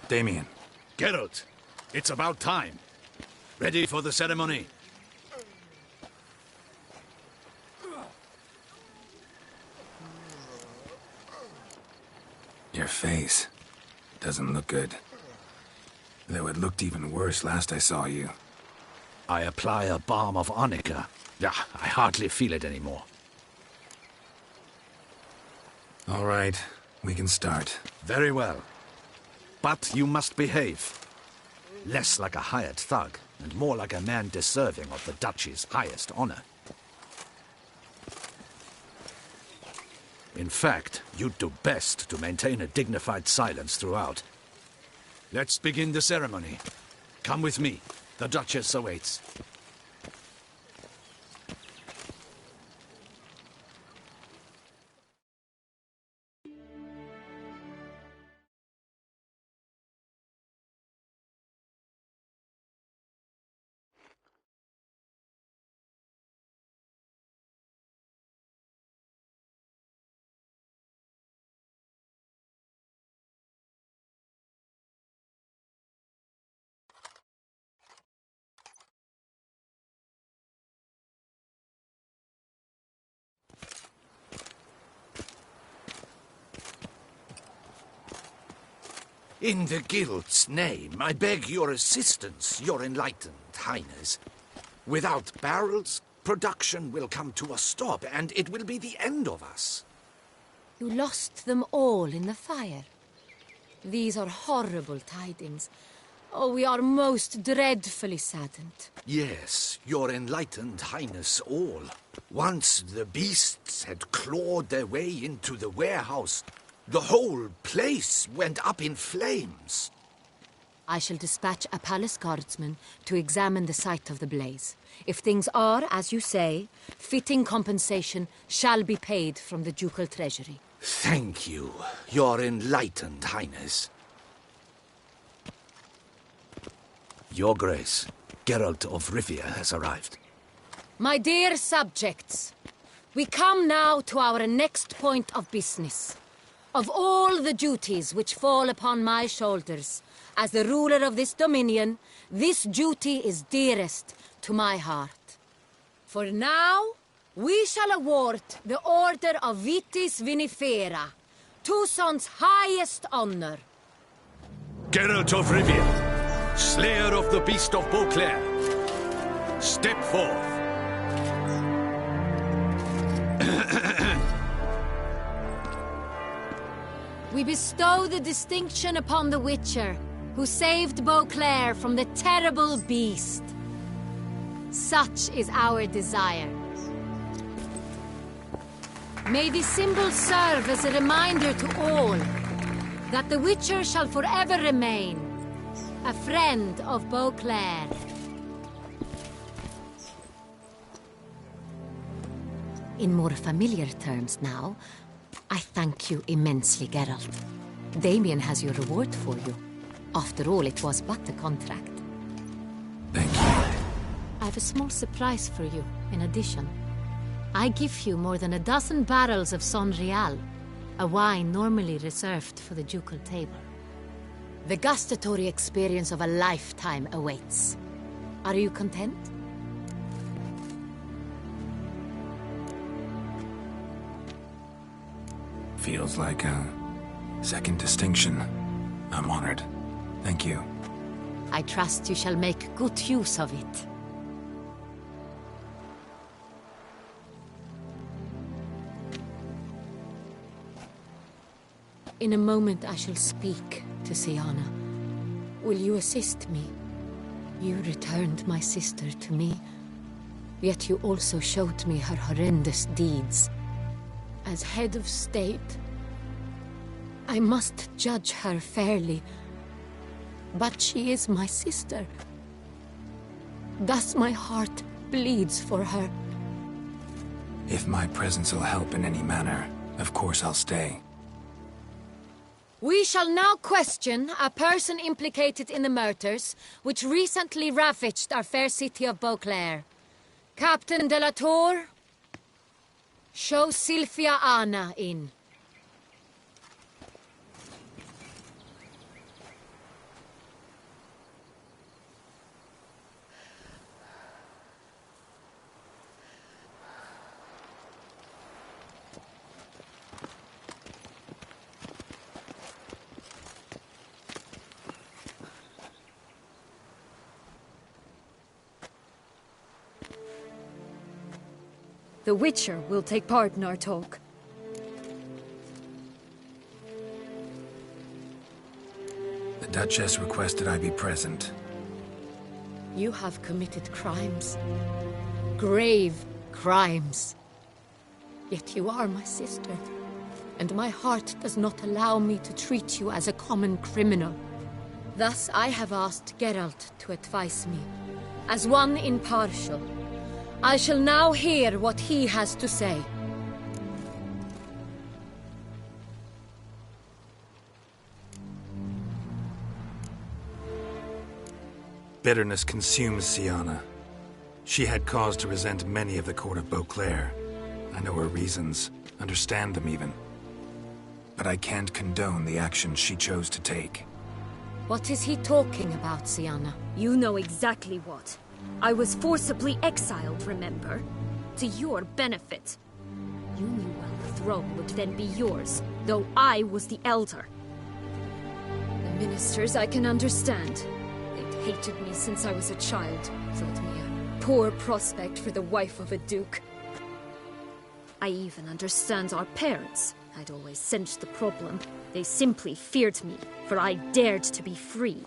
Damien. Geralt, it's about time. Ready for the ceremony? Your face doesn't look good. Though it looked even worse last I saw you. I apply a balm of arnica. Yeah, I hardly feel it anymore. All right, we can start. Very well. But you must behave. Less like a hired thug, and more like a man deserving of the Duchy's highest honor. In fact, you'd do best to maintain a dignified silence throughout. Let's begin the ceremony. Come with me. The Duchess awaits. In the Guild's name, I beg your assistance, your enlightened highness. Without barrels, production will come to a stop, and it will be the end of us. You lost them all in the fire. These are horrible tidings. Oh, we are most dreadfully saddened. Yes, your enlightened highness all. Once the beasts had clawed their way into the warehouse, the whole place went up in flames. I shall dispatch a palace guardsman to examine the site of the blaze. If things are, as you say, fitting compensation shall be paid from the ducal treasury. Thank you, your enlightened highness. Your Grace, Geralt of Rivia has arrived. My dear subjects, we come now to our next point of business. Of all the duties which fall upon my shoulders, as the ruler of this dominion, this duty is dearest to my heart. For now, we shall award the Order of Vitis Vinifera, Tucson's highest honor. Geralt of Rivia, slayer of the beast of Beauclair, step forth. We bestow the distinction upon the Witcher, who saved Beauclair from the terrible beast. Such is our desire. May this symbol serve as a reminder to all that the Witcher shall forever remain a friend of Beauclair. In more familiar terms now, I thank you immensely, Geralt. Damien has your reward for you. After all, it was but a contract. Thank you. I have a small surprise for you, in addition. I give you more than a dozen barrels of Son Real, a wine normally reserved for the ducal table. The gustatory experience of a lifetime awaits. Are you content? Feels like a second distinction. I'm honored. Thank you. I trust you shall make good use of it. In a moment I shall speak to Siana. Will you assist me? You returned my sister to me, yet you also showed me her horrendous deeds. As head of state, I must judge her fairly, but she is my sister. Thus my heart bleeds for her. If my presence will help in any manner, of course I'll stay. We shall now question a person implicated in the murders which recently ravaged our fair city of Beauclair. Captain de la Tour, show Sylvia Anna in. The Witcher will take part in our talk. The Duchess requested I be present. You have committed crimes. Grave crimes. Yet you are my sister, and my heart does not allow me to treat you as a common criminal. Thus I have asked Geralt to advise me, as one impartial. I shall now hear what he has to say. Bitterness consumes Siana. She had cause to resent many of the court of Beauclair. I know her reasons, understand them even. But I can't condone the actions she chose to take. What is he talking about, Siana? You know exactly what. I was forcibly exiled, remember? To your benefit. You knew well the throne would then be yours, though I was the elder. The ministers I can understand. They'd hated me since I was a child, thought me a poor prospect for the wife of a duke. I even understand our parents. I'd always sensed the problem. They simply feared me, for I dared to be free.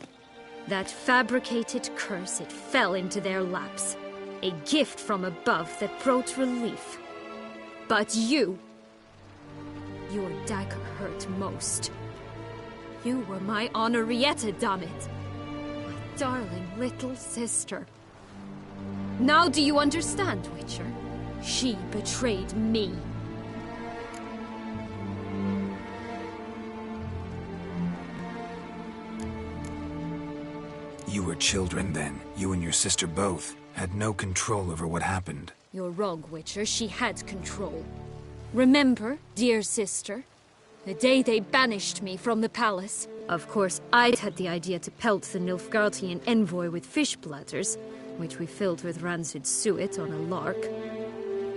That fabricated curse, it fell into their laps. A gift from above that brought relief. But you... your dagger hurt most. You were my Henrietta, damn it. My darling little sister. Now do you understand, Witcher? She betrayed me. You were children then. You and your sister both had no control over what happened. You're wrong, Witcher. She had control. Remember, dear sister, the day they banished me from the palace? Of course, I'd had the idea to pelt the Nilfgaardian envoy with fish bladders, which we filled with rancid suet on a lark,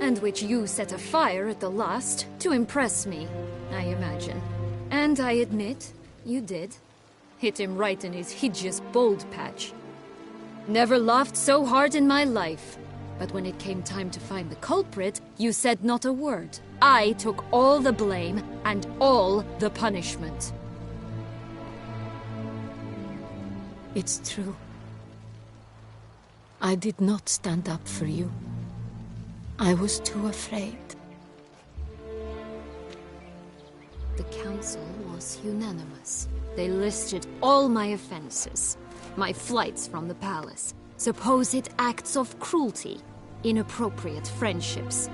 and which you set afire at the last to impress me, I imagine. And I admit, you did. Hit him right in his hideous bald patch. Never laughed so hard in my life. But when it came time to find the culprit, you said not a word. I took all the blame and all the punishment. It's true. I did not stand up for you. I was too afraid. The council was unanimous. They listed all my offenses. My flights from the palace, supposed acts of cruelty, inappropriate friendships.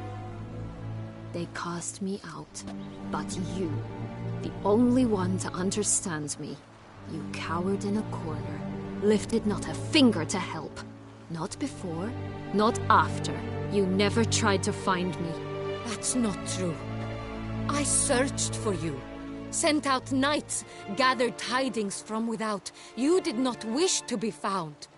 They cast me out. But you, the only one to understand me, you cowered in a corner, lifted not a finger to help. Not before, not after. You never tried to find me. That's not true. I searched for you. Sent out knights, gathered tidings from without. You did not wish to be found.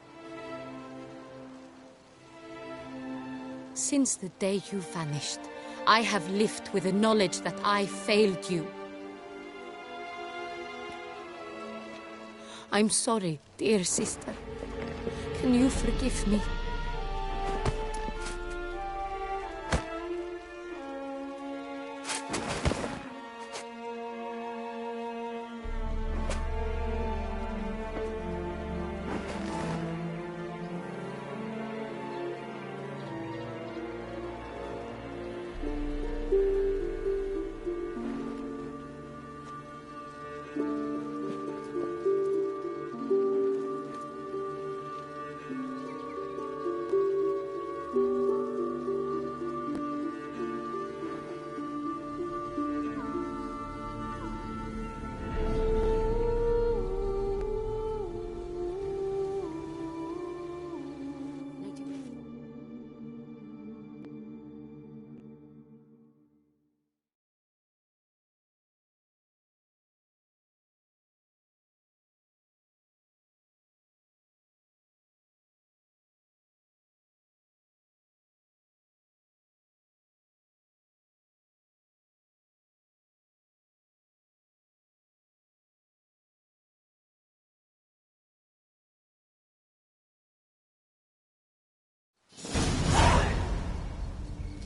Since the day you vanished, I have lived with the knowledge that I failed you. I'm sorry, dear sister. Can you forgive me?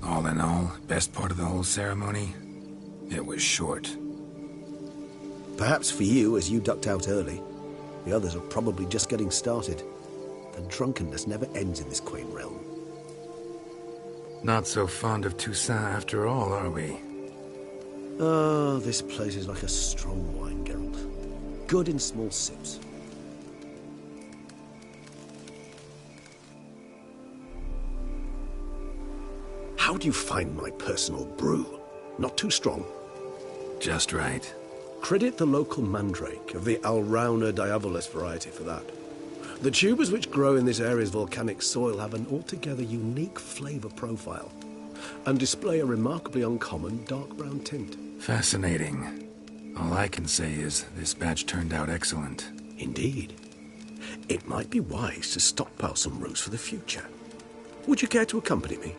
All in all, best part of the whole ceremony? It was short. Perhaps for you, as you ducked out early. The others are probably just getting started. The drunkenness never ends in this quaint realm. Not so fond of Toussaint after all, are we? Ah, this place is like a strong wine, Geralt. Good in small sips. How do you find my personal brew? Not too strong? Just right. Credit the local mandrake of the Alrauna diavolis variety for that. The tubers which grow in this area's volcanic soil have an altogether unique flavour profile and display a remarkably uncommon dark brown tint. Fascinating. All I can say is this batch turned out excellent. Indeed. It might be wise to stockpile some roots for the future. Would you care to accompany me?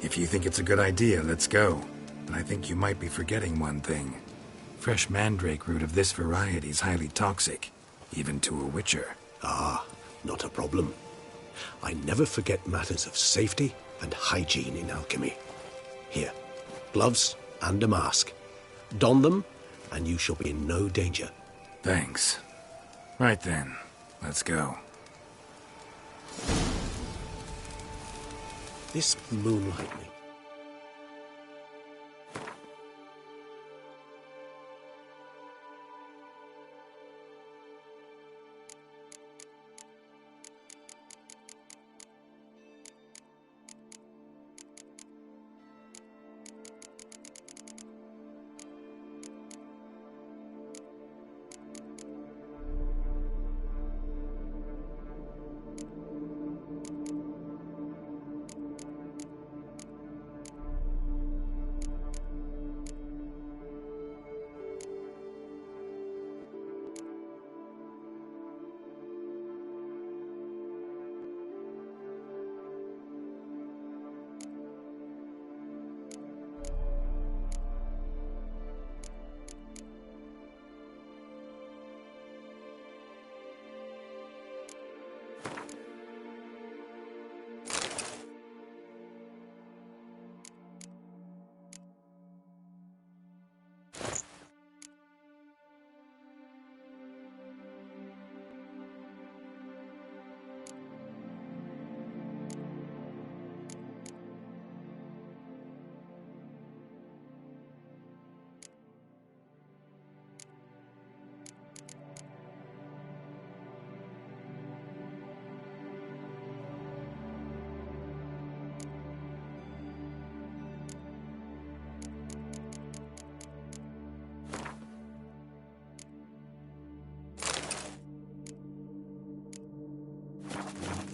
If you think it's a good idea, let's go. But I think you might be forgetting one thing. Fresh mandrake root of this variety is highly toxic, even to a witcher. Ah, not a problem. I never forget matters of safety and hygiene in alchemy. Here, gloves and a mask. Don them, and you shall be in no danger. Thanks. Right then, let's go. This moonlight me.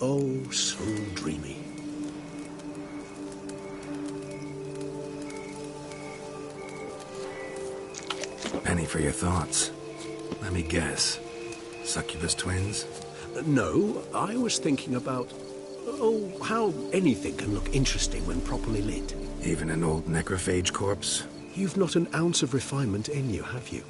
Oh, so dreamy. Penny for your thoughts. Let me guess. Succubus twins? No, I was thinking about... oh, how anything can look interesting when properly lit. Even an old necrophage corpse? You've not an ounce of refinement in you, have you?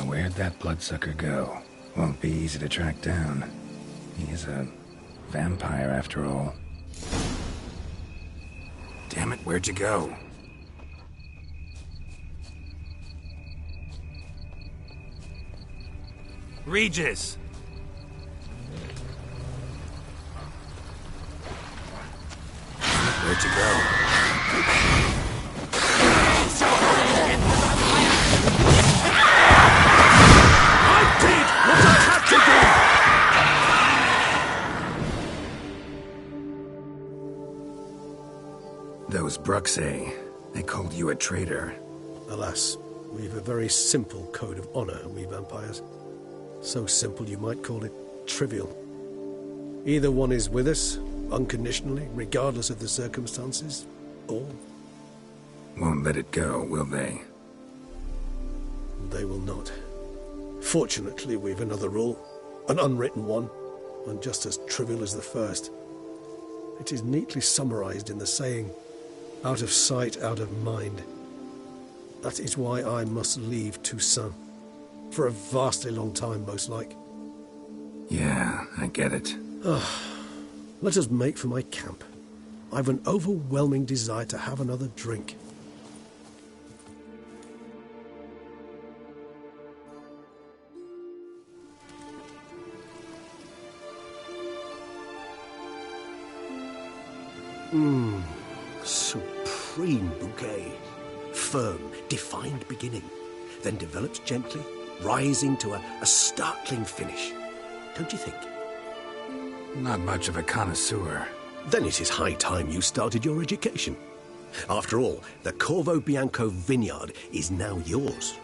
where'd that bloodsucker go? Won't be easy to track down. He is a vampire after all. Damn it, where'd you go? Regis! Where'd you go? I did what I had to do! Those Bruxay, they called you a traitor. Alas, we've a very simple code of honor, we vampires. So simple you might call it trivial. Either one is with us, unconditionally, regardless of the circumstances, or... Won't let it go, will they? They will not. Fortunately, we've another rule, an unwritten one, and just as trivial as the first. It is neatly summarized in the saying, out of sight, out of mind. That is why I must leave Toussaint. For a vastly long time, most like. Yeah, I get it. Let us make for my camp. I've an overwhelming desire to have another drink. Supreme bouquet. Firm, defined beginning, then develops gently, rising to a startling finish. Don't you think? Not much of a connoisseur. Then it is high time you started your education. After all, the Corvo Bianco vineyard is now yours.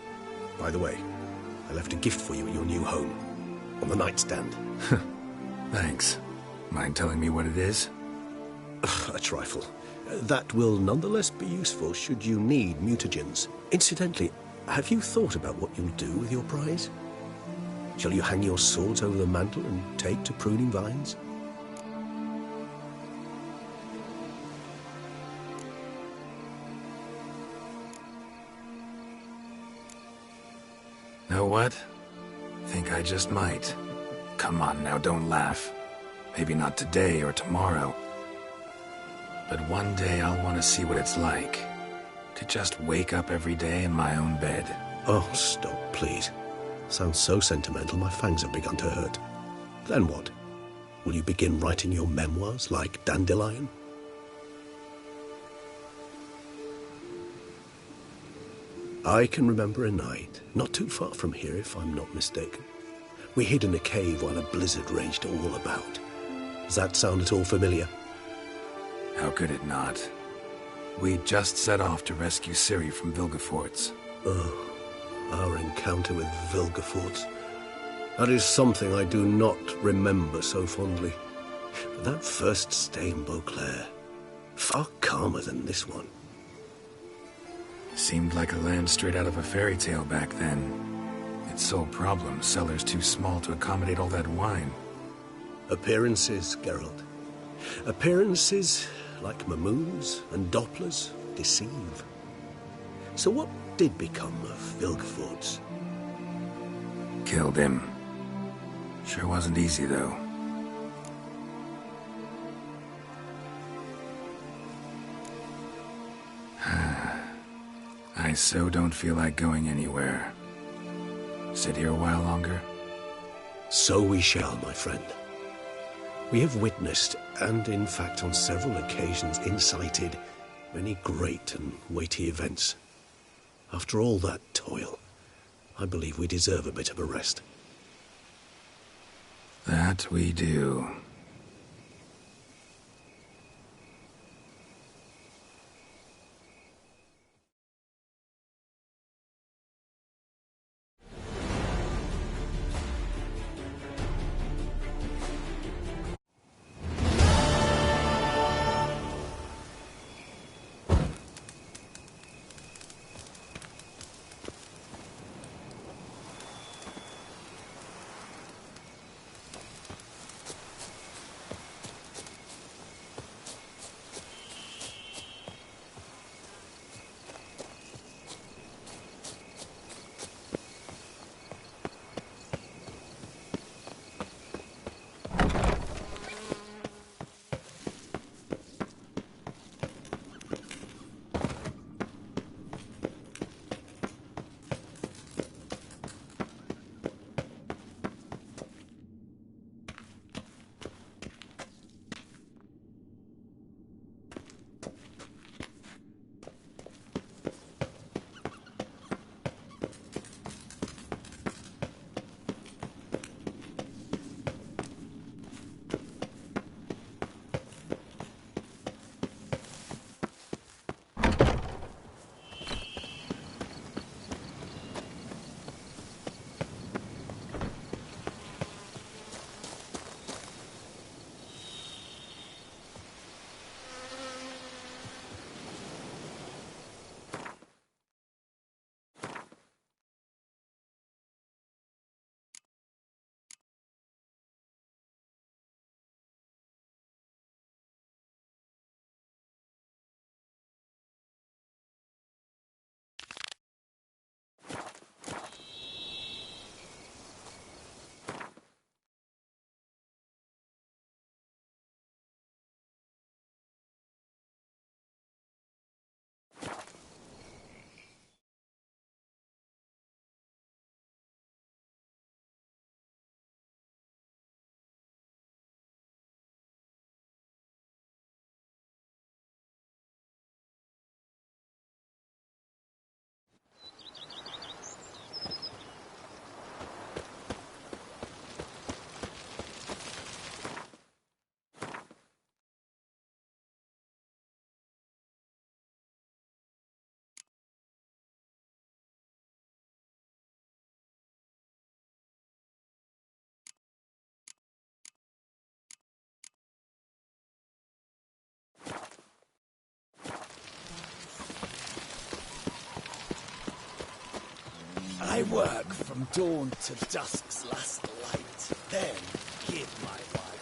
By the way, I left a gift for you at your new home, on the nightstand. Thanks. Mind telling me what it is? A trifle. That will nonetheless be useful should you need mutagens. Incidentally, have you thought about what you'll do with your prize? Shall you hang your swords over the mantle and take to pruning vines? Know what? Think I just might. Come on now, don't laugh. Maybe not today or tomorrow. But one day I'll want to see what it's like. To just wake up every day in my own bed. Oh, stop, please. Sounds so sentimental, my fangs have begun to hurt. Then what? Will you begin writing your memoirs like Dandelion? I can remember a night, not too far from here if I'm not mistaken. We hid in a cave while a blizzard raged all about. Does that sound at all familiar? How could it not? We just set off to rescue Ciri from Vilgefortz. Oh, our encounter with Vilgefortz. That is something I do not remember so fondly. But that first stay in Beauclair, far calmer than this one. Seemed like a land straight out of a fairy tale back then. Its sole problem, cellars too small to accommodate all that wine. Appearances, Geralt. Appearances, like Mamoons and Dopplers, deceive. So what did become of Vilgefortz? Killed him. Sure wasn't easy, though. I so don't feel like going anywhere. Sit here a while longer? So we shall, my friend. We have witnessed, and in fact on several occasions incited, many great and weighty events. After all that toil, I believe we deserve a bit of a rest. That we do. I work from dawn to dusk's last light, then give my wife.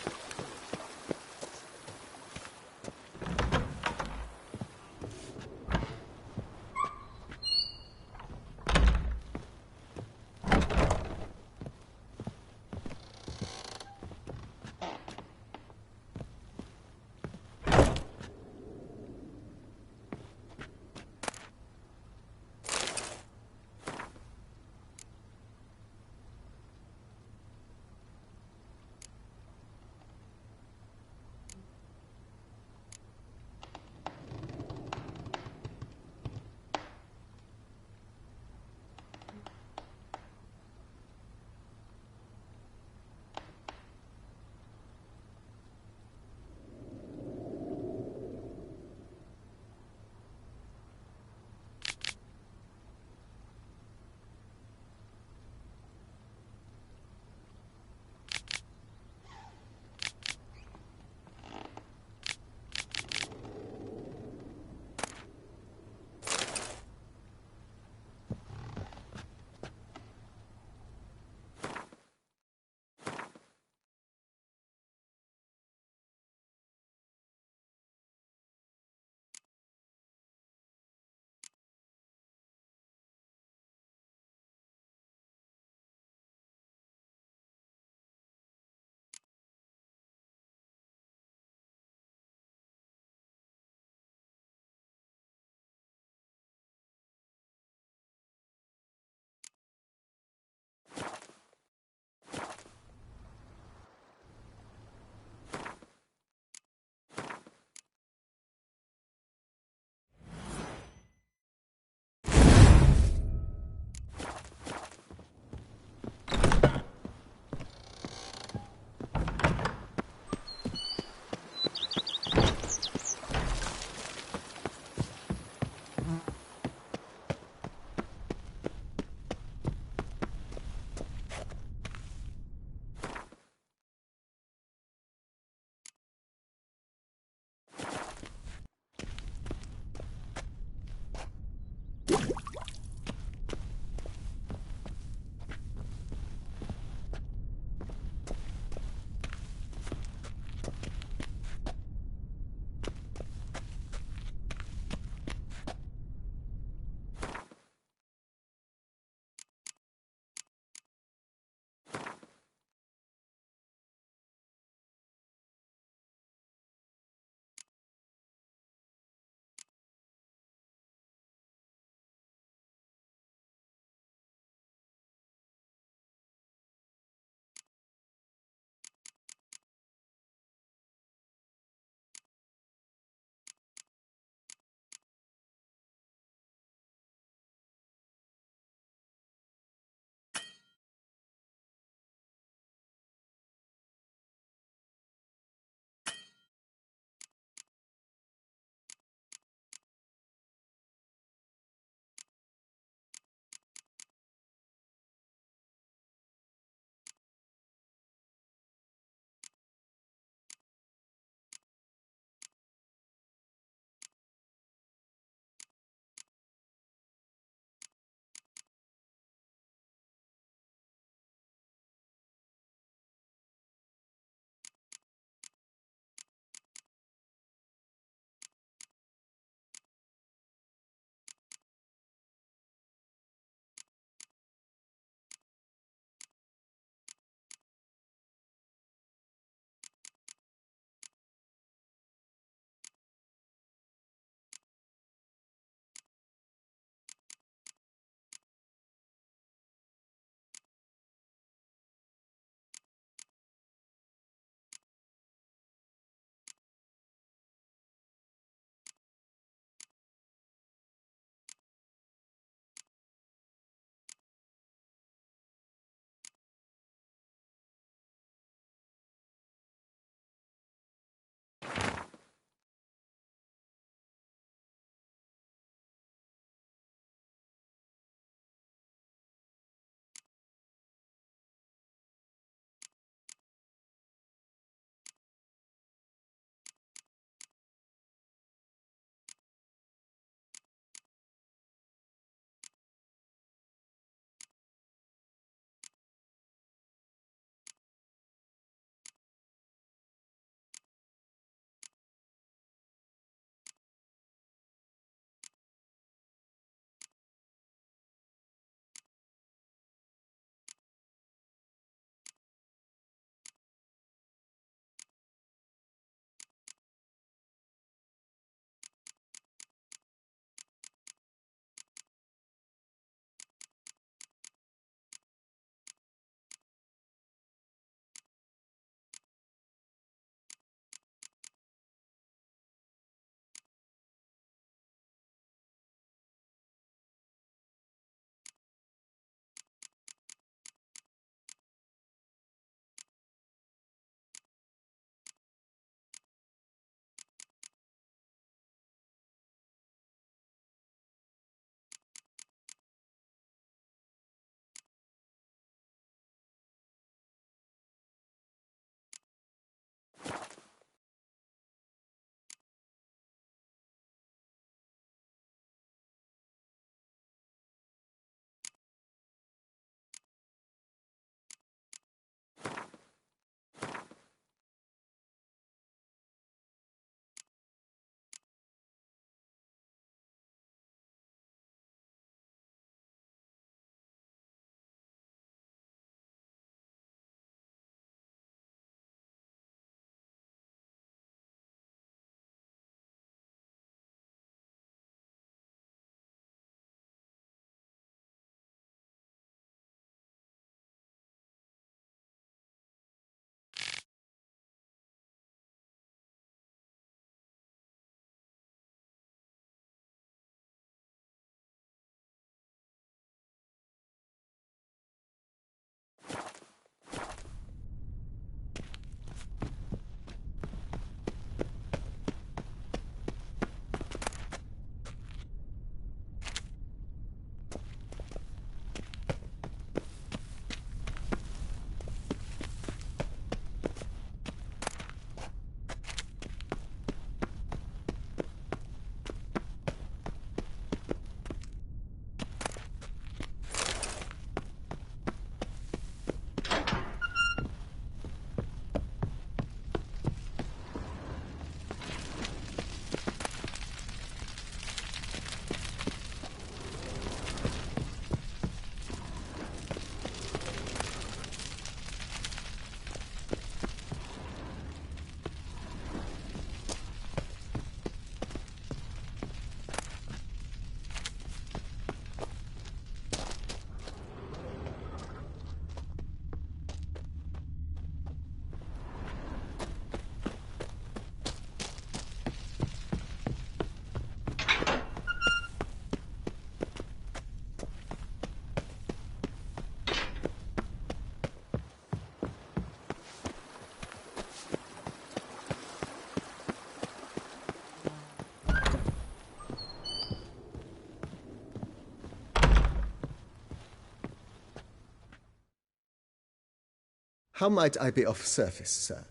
How might I be of service, sir?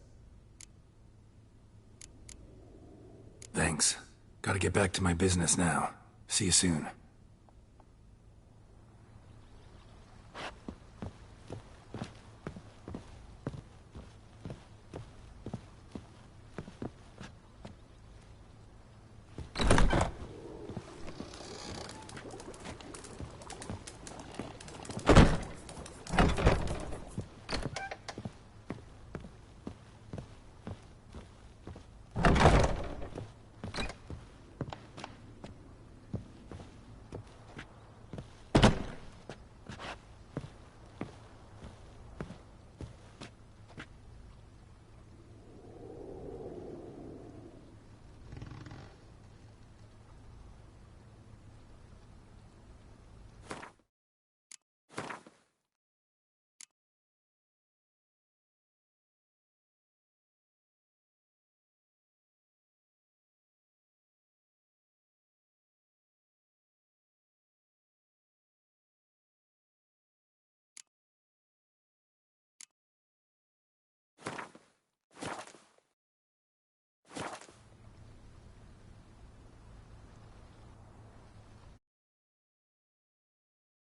Thanks. Gotta get back to my business now. See you soon.